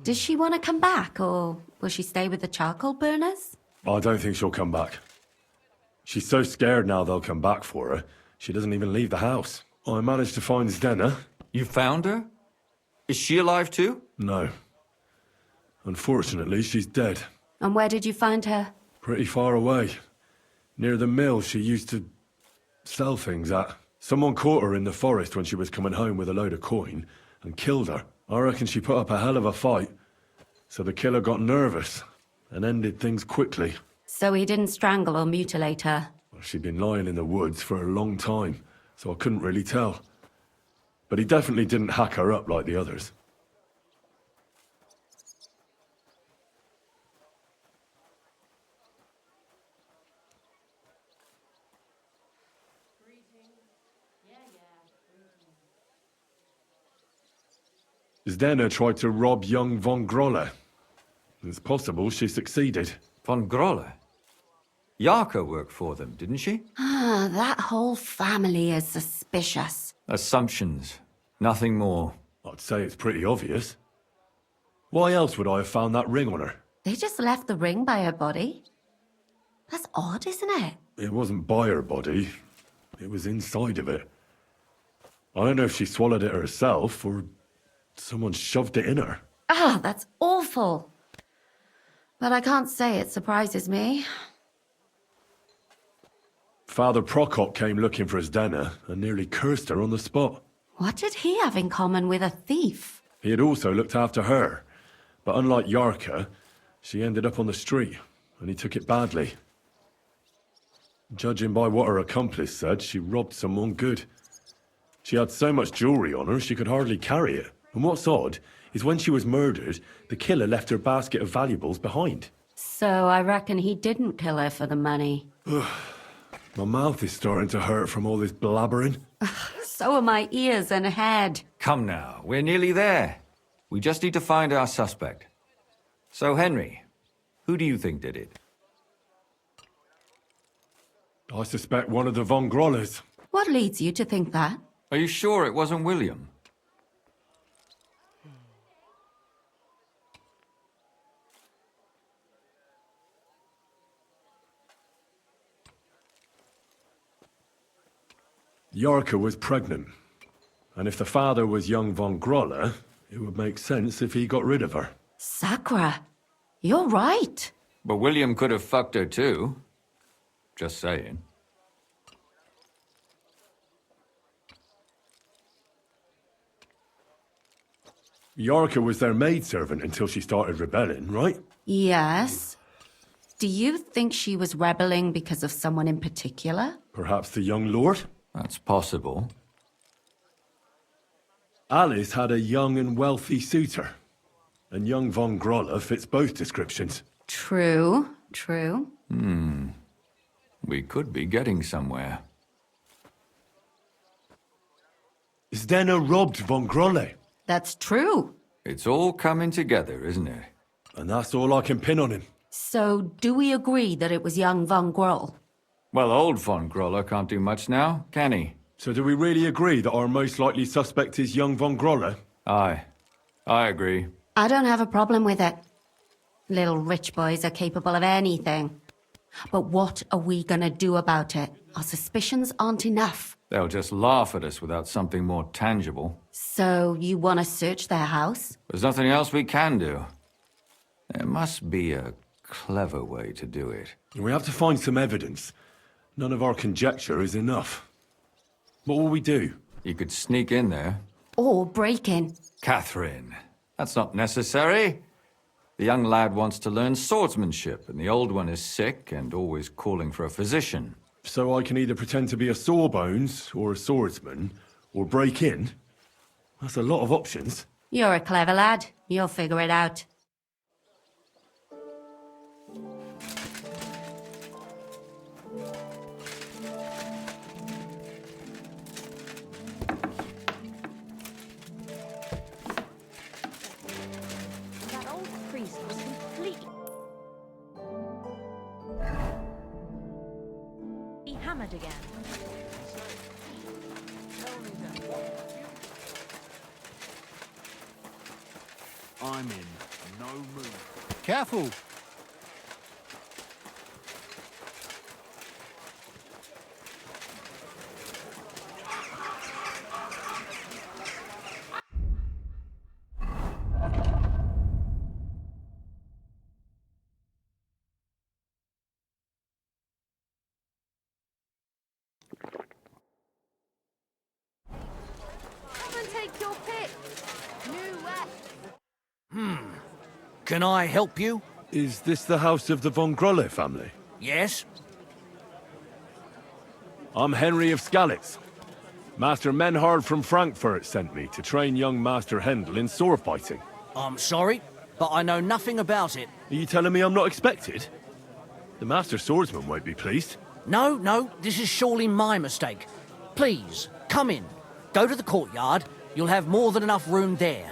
Does she want to come back, or will she stay with the charcoal burners? I don't think she'll come back. She's so scared now they'll come back for her, she doesn't even leave the house. I managed to find Zdena. You found her? Is she alive too? No. Unfortunately, she's dead. And where did you find her? Pretty far away. Near the mill she used to sell things at. Someone caught her in the forest when she was coming home with a load of coin and killed her. I reckon she put up a hell of a fight. So the killer got nervous and ended things quickly. So he didn't strangle or mutilate her? Well, she'd been lying in the woods for a long time, so I couldn't really tell. But he definitely didn't hack her up like the others. Zdena tried to rob young von Grolle. It's possible she succeeded. Von Grolle? Yarka worked for them, didn't she? Ah, that whole family is suspicious. Assumptions. Nothing more. I'd say it's pretty obvious. Why else would I have found that ring on her? They just left the ring by her body? That's odd, isn't it? It wasn't by her body. It was inside of it. I don't know if she swallowed it herself or someone shoved it in her. Ah, that's awful. But I can't say it surprises me. Father Prokop came looking for Zdena and nearly cursed her on the spot. What did he have in common with a thief? He had also looked after her, but unlike Yarka, she ended up on the street, and he took it badly. Judging by what her accomplice said, she robbed someone good. She had so much jewellery on her, she could hardly carry it. And what's odd is when she was murdered, the killer left her basket of valuables behind. So I reckon he didn't kill her for the money. My mouth is starting to hurt from all this blabbering. So are my ears and head. Come now, we're nearly there. We just need to find our suspect. So, Henry, who do you think did it? I suspect one of the Von Grollers. What leads you to think that? Are you sure it wasn't William? Yorka was pregnant. And if the father was young Von Groller, it would make sense if he got rid of her. Sakura, you're right. But William could have fucked her too. Just saying. Yorka was their maidservant until she started rebelling, right? Yes. Do you think she was rebelling because of someone in particular? Perhaps the young lord? That's possible. Alice had a young and wealthy suitor. And young Von Groller fits both descriptions. True, true. We could be getting somewhere. Zdeno robbed Von Groller. That's true. It's all coming together, isn't it? And that's all I can pin on him. So, do we agree that it was young Von Groll? Well, old Von Groller can't do much now, can he? So do we really agree that our most likely suspect is young Von Groller? Aye. I agree. I don't have a problem with it. Little rich boys are capable of anything. But what are we gonna do about it? Our suspicions aren't enough. They'll just laugh at us without something more tangible. So, you wanna search their house? There's nothing else we can do. There must be a clever way to do it. We have to find some evidence. None of our conjecture is enough. What will we do? You could sneak in there. Or break in. Catherine, that's not necessary. The young lad wants to learn swordsmanship, and the old one is sick and always calling for a physician. So I can either pretend to be a sawbones, or a swordsman, or break in? That's a lot of options. You're a clever lad. You'll figure it out. That old priest was completely hammered again. I'm in no mood. Careful! Come and take your pick. New West. Can I help you? Is this the house of the Von Groller family? Yes? I'm Henry of Skalitz. Master Menhard from Frankfurt sent me to train young Master Hendel in sword fighting. I'm sorry, but I know nothing about it. Are you telling me I'm not expected? The Master Swordsman won't be pleased. No, this is surely my mistake. Please, come in. Go to the courtyard. You'll have more than enough room there.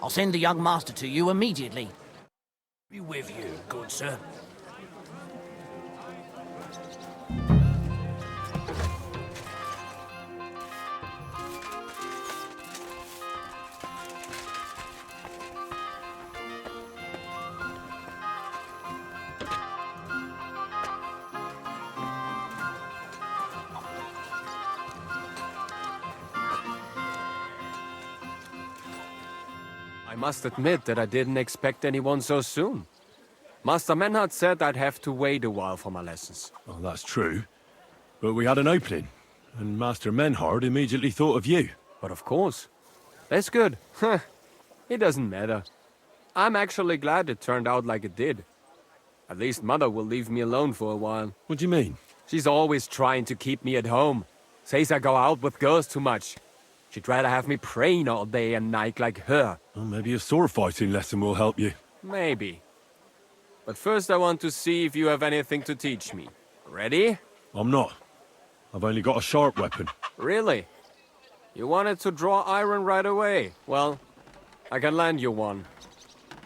I'll send the young master to you immediately. Be with you, good sir. I must admit that I didn't expect anyone so soon. Master Menhard said I'd have to wait a while for my lessons. Well, that's true. But we had an opening, and Master Menhard immediately thought of you. But of course. That's good. It doesn't matter. I'm actually glad it turned out like it did. At least Mother will leave me alone for a while. What do you mean? She's always trying to keep me at home. Says I go out with girls too much. She'd rather have me praying all day and night like her. Well, maybe a sword fighting lesson will help you. Maybe. But first I want to see if you have anything to teach me. Ready? I'm not. I've only got a sharp weapon. Really? You wanted to draw iron right away. Well, I can lend you one.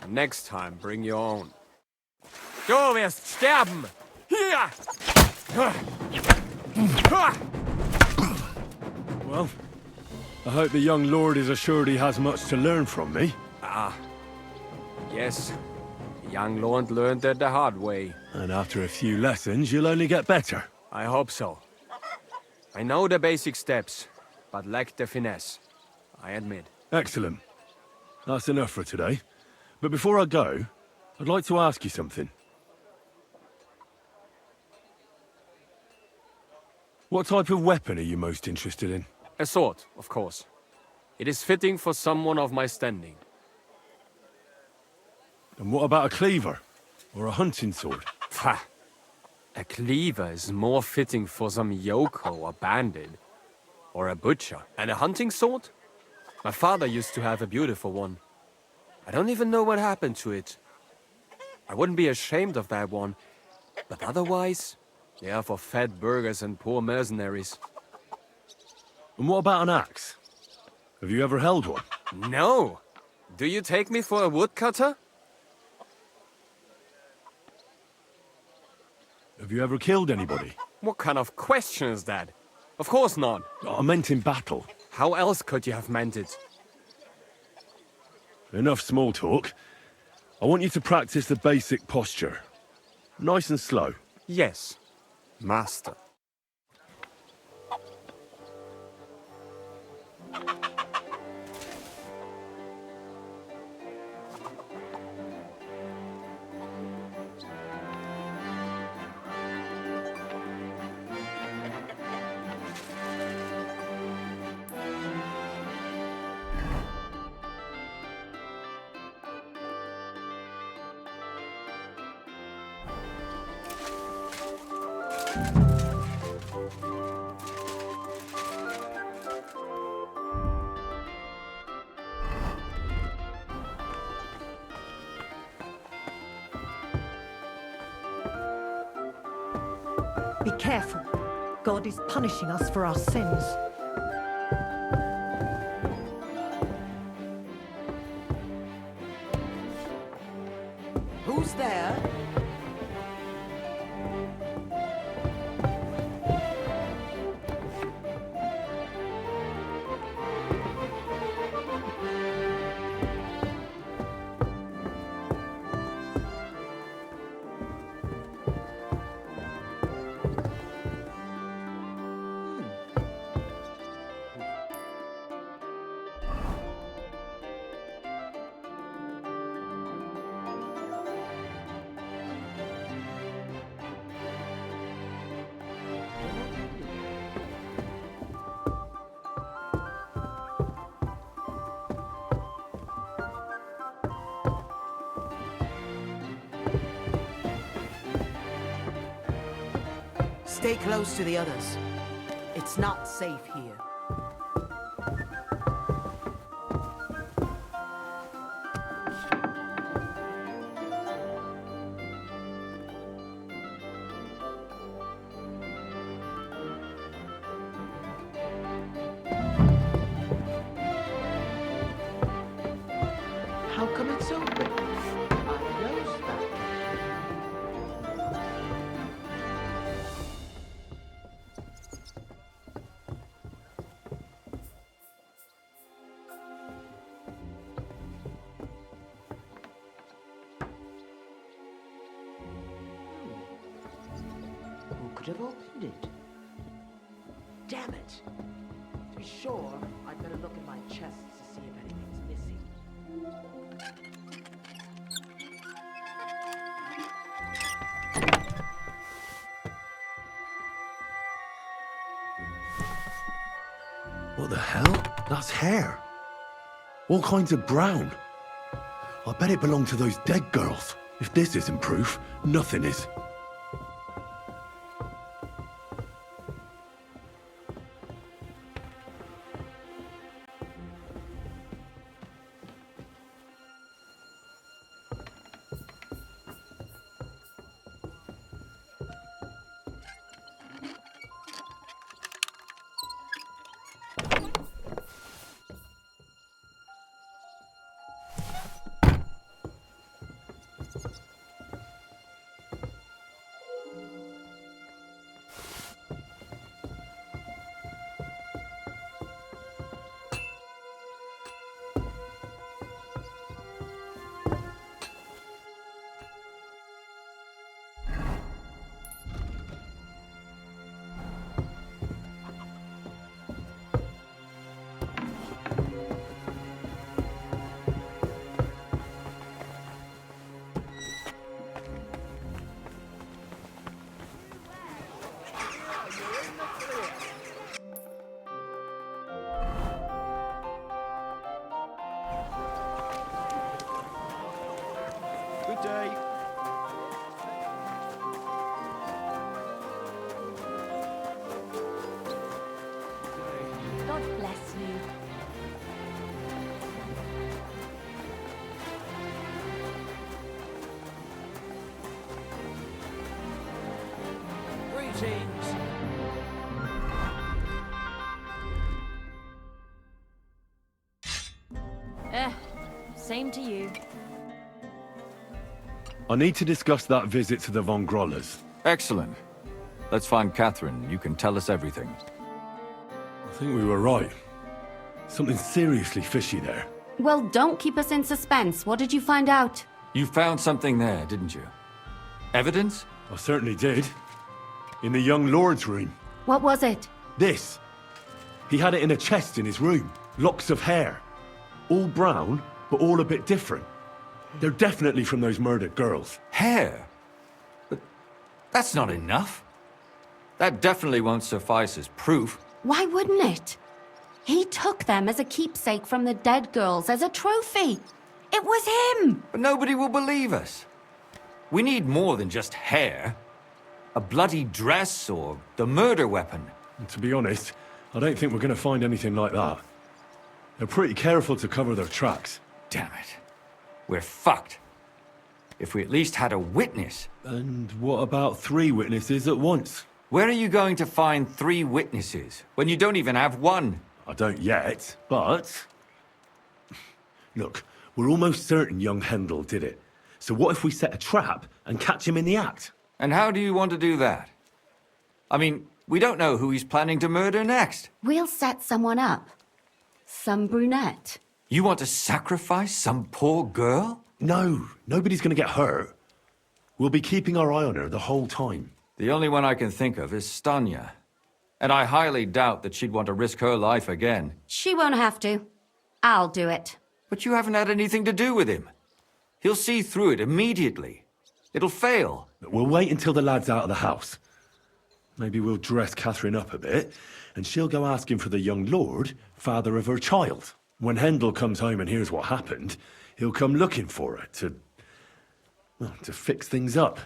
And next time, bring your own. Du wirst sterben! Hier! Well, I hope the young lord is assured he has much to learn from me. Ah, yes. The young lord learned it the hard way. And after a few lessons, you'll only get better. I hope so. I know the basic steps, but lack the finesse. I admit. Excellent. That's enough for today. But before I go, I'd like to ask you something. What type of weapon are you most interested in? A sword, of course. It is fitting for someone of my standing. And what about a cleaver? Or a hunting sword? Pah! A cleaver is more fitting for some yokel or bandit. Or a butcher. And a hunting sword? My father used to have a beautiful one. I don't even know what happened to it. I wouldn't be ashamed of that one. But otherwise, they are for fat burghers and poor mercenaries. And what about an axe? Have you ever held one? No! Do you take me for a woodcutter? Have you ever killed anybody? What kind of question is that? Of course not. I meant in battle. How else could you have meant it? Enough small talk. I want you to practice the basic posture. Nice and slow. Yes, master. Be careful. God is punishing us for our sins. Who's there? Stay close to the others. It's not safe here. How come it's open? I knows that. Who could have opened it? Damn it! To be sure, I'd better look in my chests to see if anything's missing. What the hell? That's hair. All kinds of brown. I bet it belonged to those dead girls. If this isn't proof, nothing is. day. God bless you. Greetings. Same to you. I need to discuss that visit to the Von Grollers. Excellent. Let's find Catherine. You can tell us everything. I think we were right. Something seriously fishy there. Well, don't keep us in suspense. What did you find out? You found something there, didn't you? Evidence? I certainly did. In the young lord's room. What was it? This. He had it in a chest in his room. Locks of hair. All brown, but all a bit different. They're definitely from those murdered girls. Hair? But that's not enough. That definitely won't suffice as proof. Why wouldn't it? He took them as a keepsake from the dead girls, as a trophy. It was him! But nobody will believe us. We need more than just hair. A bloody dress or the murder weapon. And to be honest, I don't think we're going to find anything like that. They're pretty careful to cover their tracks. Damn it. We're fucked. If we at least had a witness. And what about 3 witnesses at once? Where are you going to find 3 witnesses when you don't even have one? I don't yet, but... Look, we're almost certain young Hendel did it. So what if we set a trap and catch him in the act? And how do you want to do that? I mean, we don't know who he's planning to murder next. We'll set someone up. Some brunette. You want to sacrifice some poor girl? No, nobody's going to get hurt. We'll be keeping our eye on her the whole time. The only one I can think of is Stanya. And I highly doubt that she'd want to risk her life again. She won't have to. I'll do it. But you haven't had anything to do with him. He'll see through it immediately. It'll fail. We'll wait until the lad's out of the house. Maybe we'll dress Catherine up a bit, and she'll go asking for the young lord, father of her child. When Hendel comes home and hears what happened, he'll come looking for her to fix things up.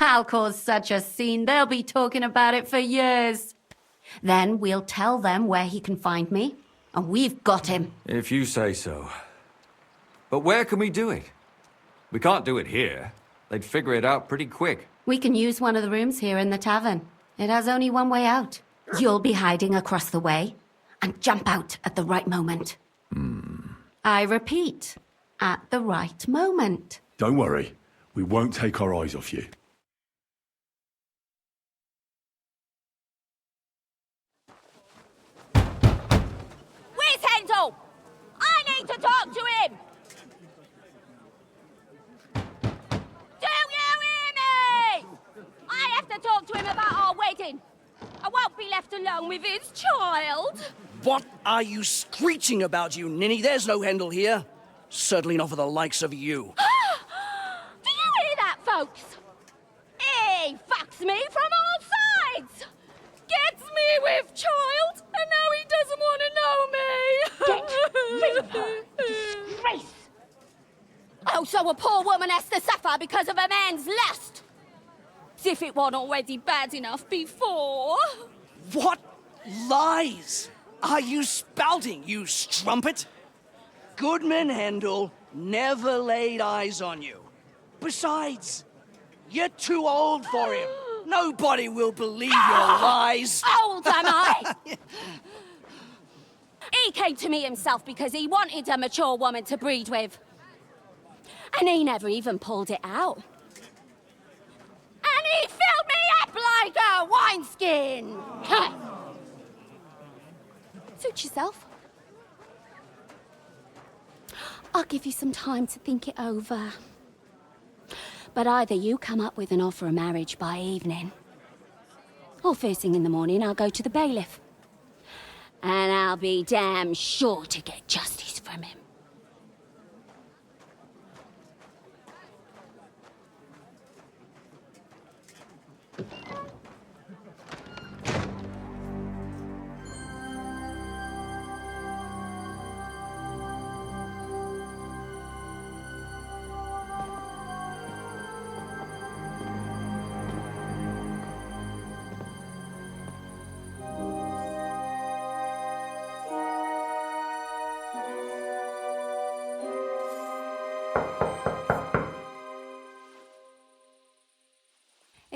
I'll cause such a scene, they'll be talking about it for years. Then we'll tell them where he can find me, and we've got him. If you say so. But where can we do it? We can't do it here. They'd figure it out pretty quick. We can use one of the rooms here in the tavern. It has only one way out. You'll be hiding across the way, and jump out at the right moment. I repeat, at the right moment. Don't worry, we won't take our eyes off you. Where's Hendel? I need to talk to him! Do you hear me? I have to talk to him about our wedding. I won't be left alone with his child. What are you screeching about, you ninny? There's no Hendel here. Certainly not for the likes of you. Do you hear that, folks? He fucks me from all sides. Gets me with child, and now he doesn't want to know me. Get rid of her. Disgrace. Oh, so a poor woman has to suffer because of a man's lust. As if it wasn't already bad enough before. What lies are you spouting, you strumpet? Goodman Hendel never laid eyes on you. Besides, you're too old for him. Nobody will believe your lies. Old am I? He came to me himself because he wanted a mature woman to breed with. And he never even pulled it out. And he filled me up like a wineskin. Suit yourself. I'll give you some time to think it over. But either you come up with an offer of marriage by evening, or first thing in the morning I'll go to the bailiff. And I'll be damn sure to get justice from him.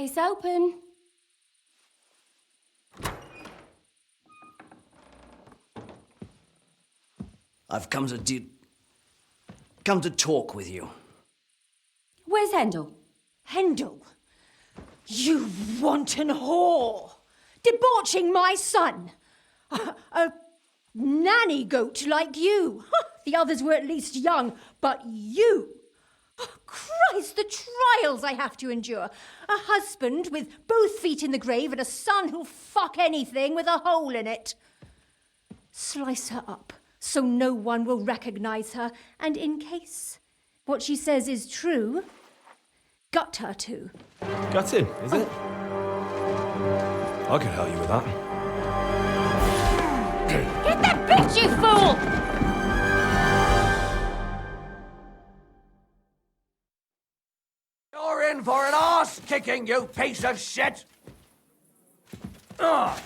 Case open. I've come to talk with you. Where's Hendel? Hendel? You wanton whore! Debauching my son! A nanny goat like you! The others were at least young, but you! Christ, the trials I have to endure! A husband with both feet in the grave and a son who'll fuck anything with a hole in it. Slice her up so no one will recognize her, and in case what she says is true, gut her too. Gutting, is it? I can help you with that. Get that bitch, you fool! You're in for an arse kicking, you piece of shit! Ah!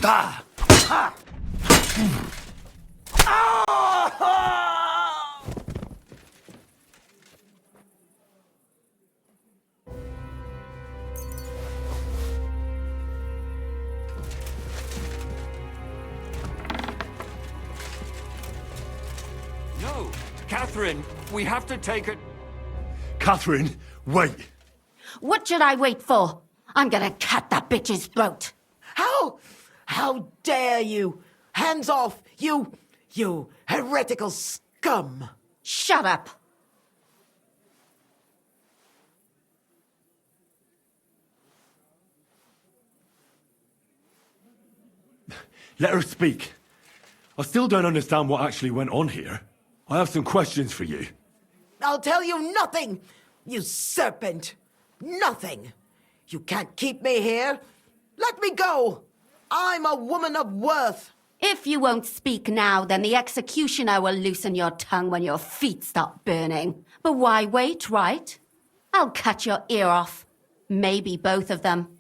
Ha! Ah! No, Catherine, we have to take it. Catherine, wait. What should I wait for? I'm gonna cut that bitch's throat. How dare you? Hands off, you heretical scum! Shut up. Let her speak. I still don't understand what actually went on here. I have some questions for you. I'll tell you nothing, you serpent! Nothing! You can't keep me here! Let me go! I'm a woman of worth! If you won't speak now, then the executioner will loosen your tongue when your feet stop burning. But why wait, right? I'll cut your ear off. Maybe both of them.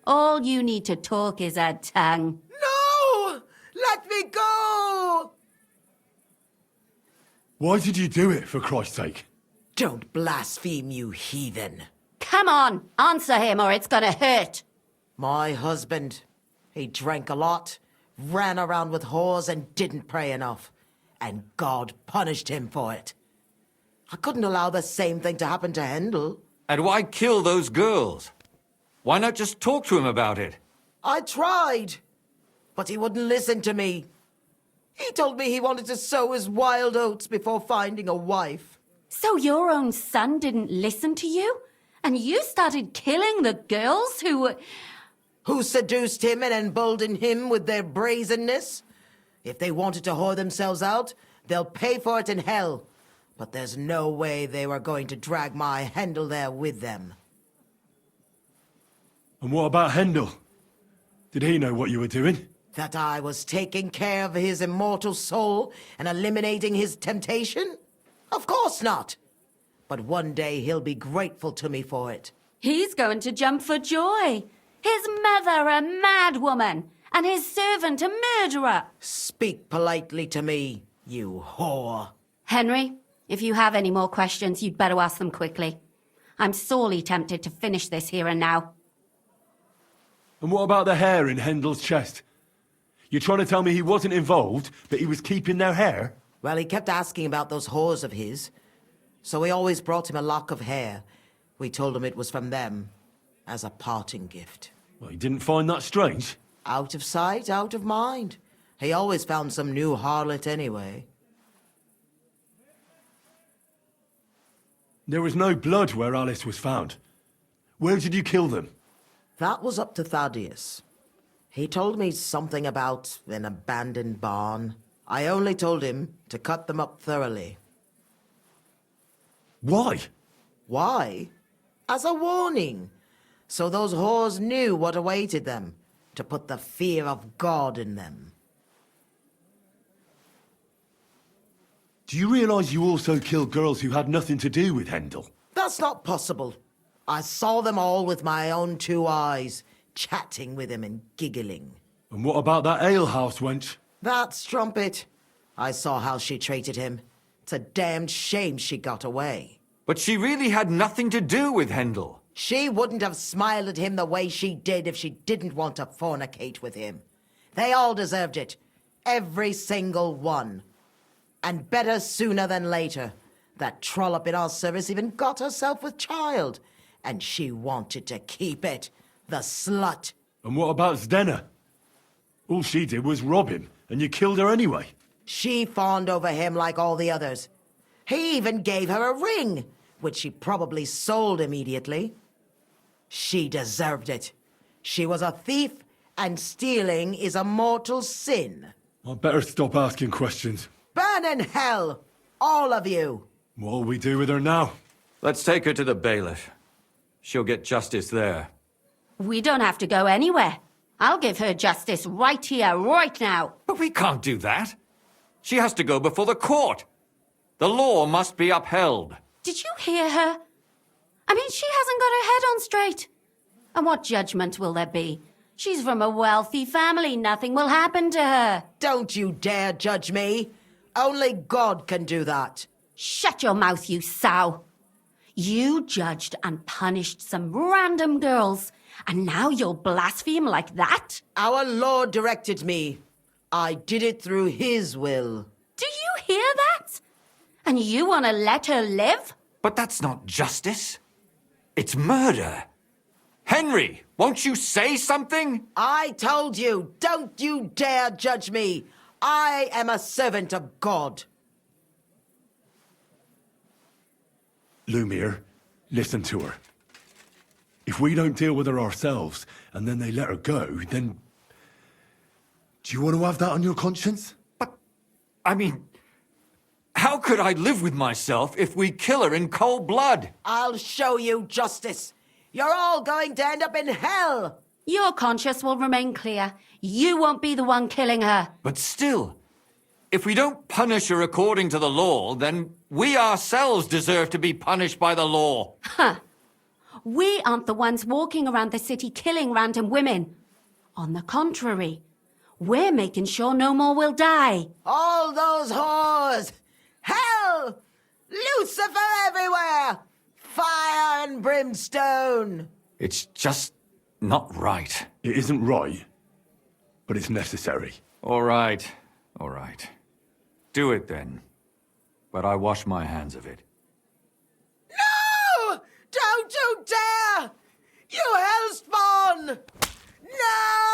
All you need to talk is a tongue. No! Let me go! Why did you do it, for Christ's sake? Don't blaspheme, you heathen. Come on, answer him or it's gonna hurt. My husband, he drank a lot, ran around with whores and didn't pray enough. And God punished him for it. I couldn't allow the same thing to happen to Hendel. And why kill those girls? Why not just talk to him about it? I tried, but he wouldn't listen to me. He told me he wanted to sow his wild oats before finding a wife. So your own son didn't listen to you? And you started killing the girls who seduced him and emboldened him with their brazenness? If they wanted to whore themselves out, they'll pay for it in hell. But there's no way they were going to drag my Hendel there with them. And what about Hendel? Did he know what you were doing? That I was taking care of his immortal soul and eliminating his temptation? Of course not. But one day he'll be grateful to me for it. He's going to jump for joy. His mother a mad woman, and his servant a murderer. Speak politely to me, you whore. Henry, if you have any more questions, you'd better ask them quickly. I'm sorely tempted to finish this here and now. And what about the hair in Hendel's chest? You're trying to tell me he wasn't involved, but he was keeping their hair? Well, he kept asking about those whores of his. So we always brought him a lock of hair. We told him it was from them, as a parting gift. Well, he didn't find that strange? Out of sight, out of mind. He always found some new harlot anyway. There was no blood where Alice was found. Where did you kill them? That was up to Thaddeus. He told me something about an abandoned barn. I only told him to cut them up thoroughly. Why? Why? As a warning. So those whores knew what awaited them. To put the fear of God in them. Do you realize you also killed girls who had nothing to do with Hendel? That's not possible. I saw them all with my own 2 eyes, chatting with him and giggling. And what about that alehouse wench? That strumpet. I saw how she treated him. It's a damned shame she got away. But she really had nothing to do with Hendel. She wouldn't have smiled at him the way she did if she didn't want to fornicate with him. They all deserved it. Every single one. And better sooner than later. That trollop in our service even got herself with child. And she wanted to keep it. The slut. And what about Zdenna? All she did was rob him, and you killed her anyway. She fawned over him like all the others. He even gave her a ring, which she probably sold immediately. She deserved it. She was a thief, and stealing is a mortal sin. I'd better stop asking questions. Burn in hell, all of you. What'll we do with her now? Let's take her to the bailiff. She'll get justice there. We don't have to go anywhere. I'll give her justice right here, right now. But we can't do that. She has to go before the court. The law must be upheld. Did you hear her? I mean, she hasn't got her head on straight. And what judgment will there be? She's from a wealthy family. Nothing will happen to her. Don't you dare judge me. Only God can do that. Shut your mouth, you sow. You judged and punished some random girls, and now you'll blaspheme like that? Our Lord directed me. I did it through His will. Do you hear that? And you want to let her live? But that's not justice. It's murder. Henry, won't you say something? I told you, don't you dare judge me. I am a servant of God. Lumiere, listen to her. If we don't deal with her ourselves, and then they let her go, then... Do you want to have that on your conscience? But, I mean... How could I live with myself if we kill her in cold blood? I'll show you justice. You're all going to end up in hell. Your conscience will remain clear. You won't be the one killing her. But still, if we don't punish her according to the law, then we ourselves deserve to be punished by the law. Huh. We aren't the ones walking around the city killing random women. On the contrary, we're making sure no more will die. All those whores! Hell! Lucifer everywhere! Fire and brimstone! It's just not right. It isn't right, but it's necessary. All right, all right. Do it then. But I wash my hands of it. No! Don't you dare! You hellspawn! No!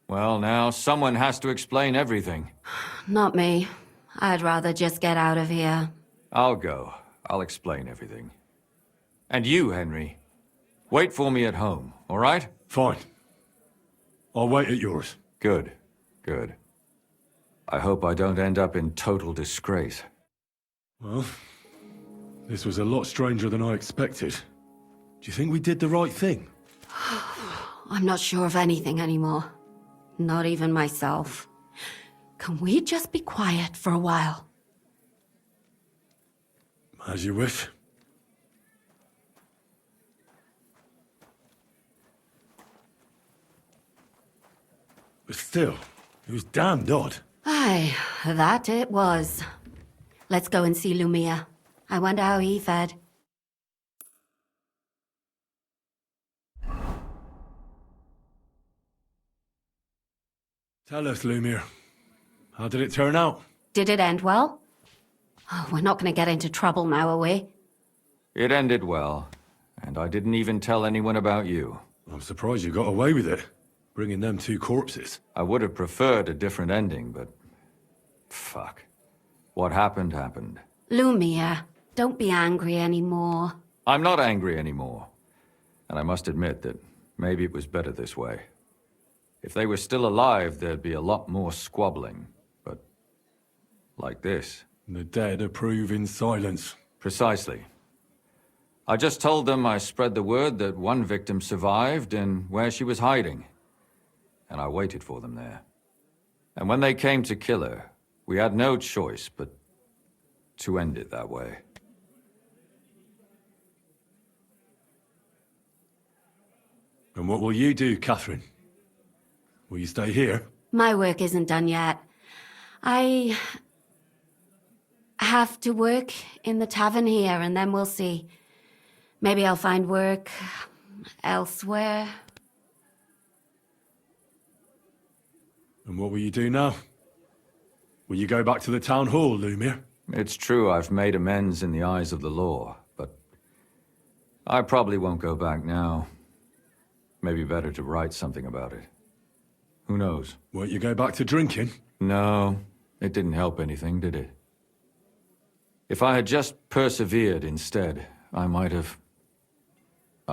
Well, now, someone has to explain everything. Not me. I'd rather just get out of here. I'll go. I'll explain everything. And you, Henry, wait for me at home, all right? Fine. I'll wait at yours. Good, good. I hope I don't end up in total disgrace. Well, this was a lot stranger than I expected. Do you think we did the right thing? I'm not sure of anything anymore. Not even myself. Can we just be quiet for a while? As you wish. But still, it was damned odd. Aye, that it was. Let's go and see Lumiere. I wonder how he fared. Tell us, Lumiere. How did it turn out? Did it end well? Oh, we're not going to get into trouble now, are we? It ended well, and I didn't even tell anyone about you. I'm surprised you got away with it, bringing them two corpses. I would have preferred a different ending, but... fuck. What happened, happened. Lumiere, don't be angry anymore. I'm not angry anymore. And I must admit that maybe it was better this way. If they were still alive, there'd be a lot more squabbling. But... like this. The dead approve in silence. Precisely. I just told them I spread the word that one victim survived and where she was hiding. And I waited for them there. And when they came to kill her, we had no choice but to end it that way. And what will you do, Catherine? Will you stay here? My work isn't done yet. I have to work in the tavern here, and then we'll see. Maybe I'll find work elsewhere. And what will you do now? Will you go back to the town hall, Lumiere? It's true I've made amends in the eyes of the law, but I probably won't go back now. Maybe better to write something about it. Who knows? Won't you go back to drinking? No, it didn't help anything, did it? If I had just persevered instead, I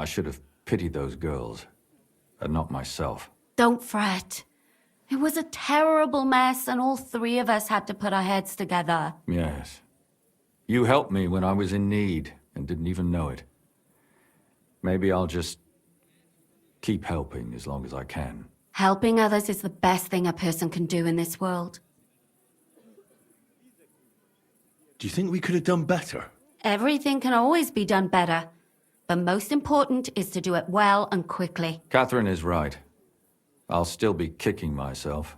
should have pitied those girls, and not myself. Don't fret. It was a terrible mess, and all three of us had to put our heads together. Yes. You helped me when I was in need, and didn't even know it. Maybe I'll just keep helping as long as I can. Helping others is the best thing a person can do in this world. Do you think we could have done better? Everything can always be done better. But most important is to do it well and quickly. Catherine is right. I'll still be kicking myself.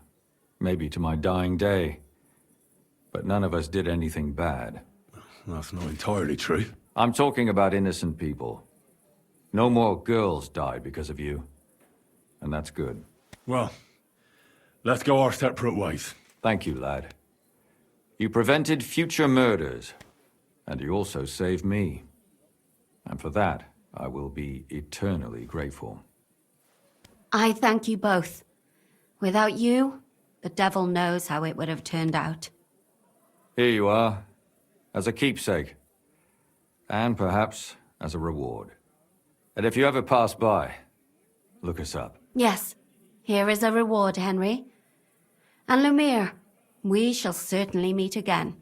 Maybe to my dying day. But none of us did anything bad. That's not entirely true. I'm talking about innocent people. No more girls died because of you. And that's good. Well, let's go our separate ways. Thank you, lad. You prevented future murders. And you also saved me. And for that, I will be eternally grateful. I thank you both. Without you, the devil knows how it would have turned out. Here you are, as a keepsake. And perhaps as a reward. And if you ever pass by, look us up. Yes, here is a reward, Henry. And Lumiere, we shall certainly meet again.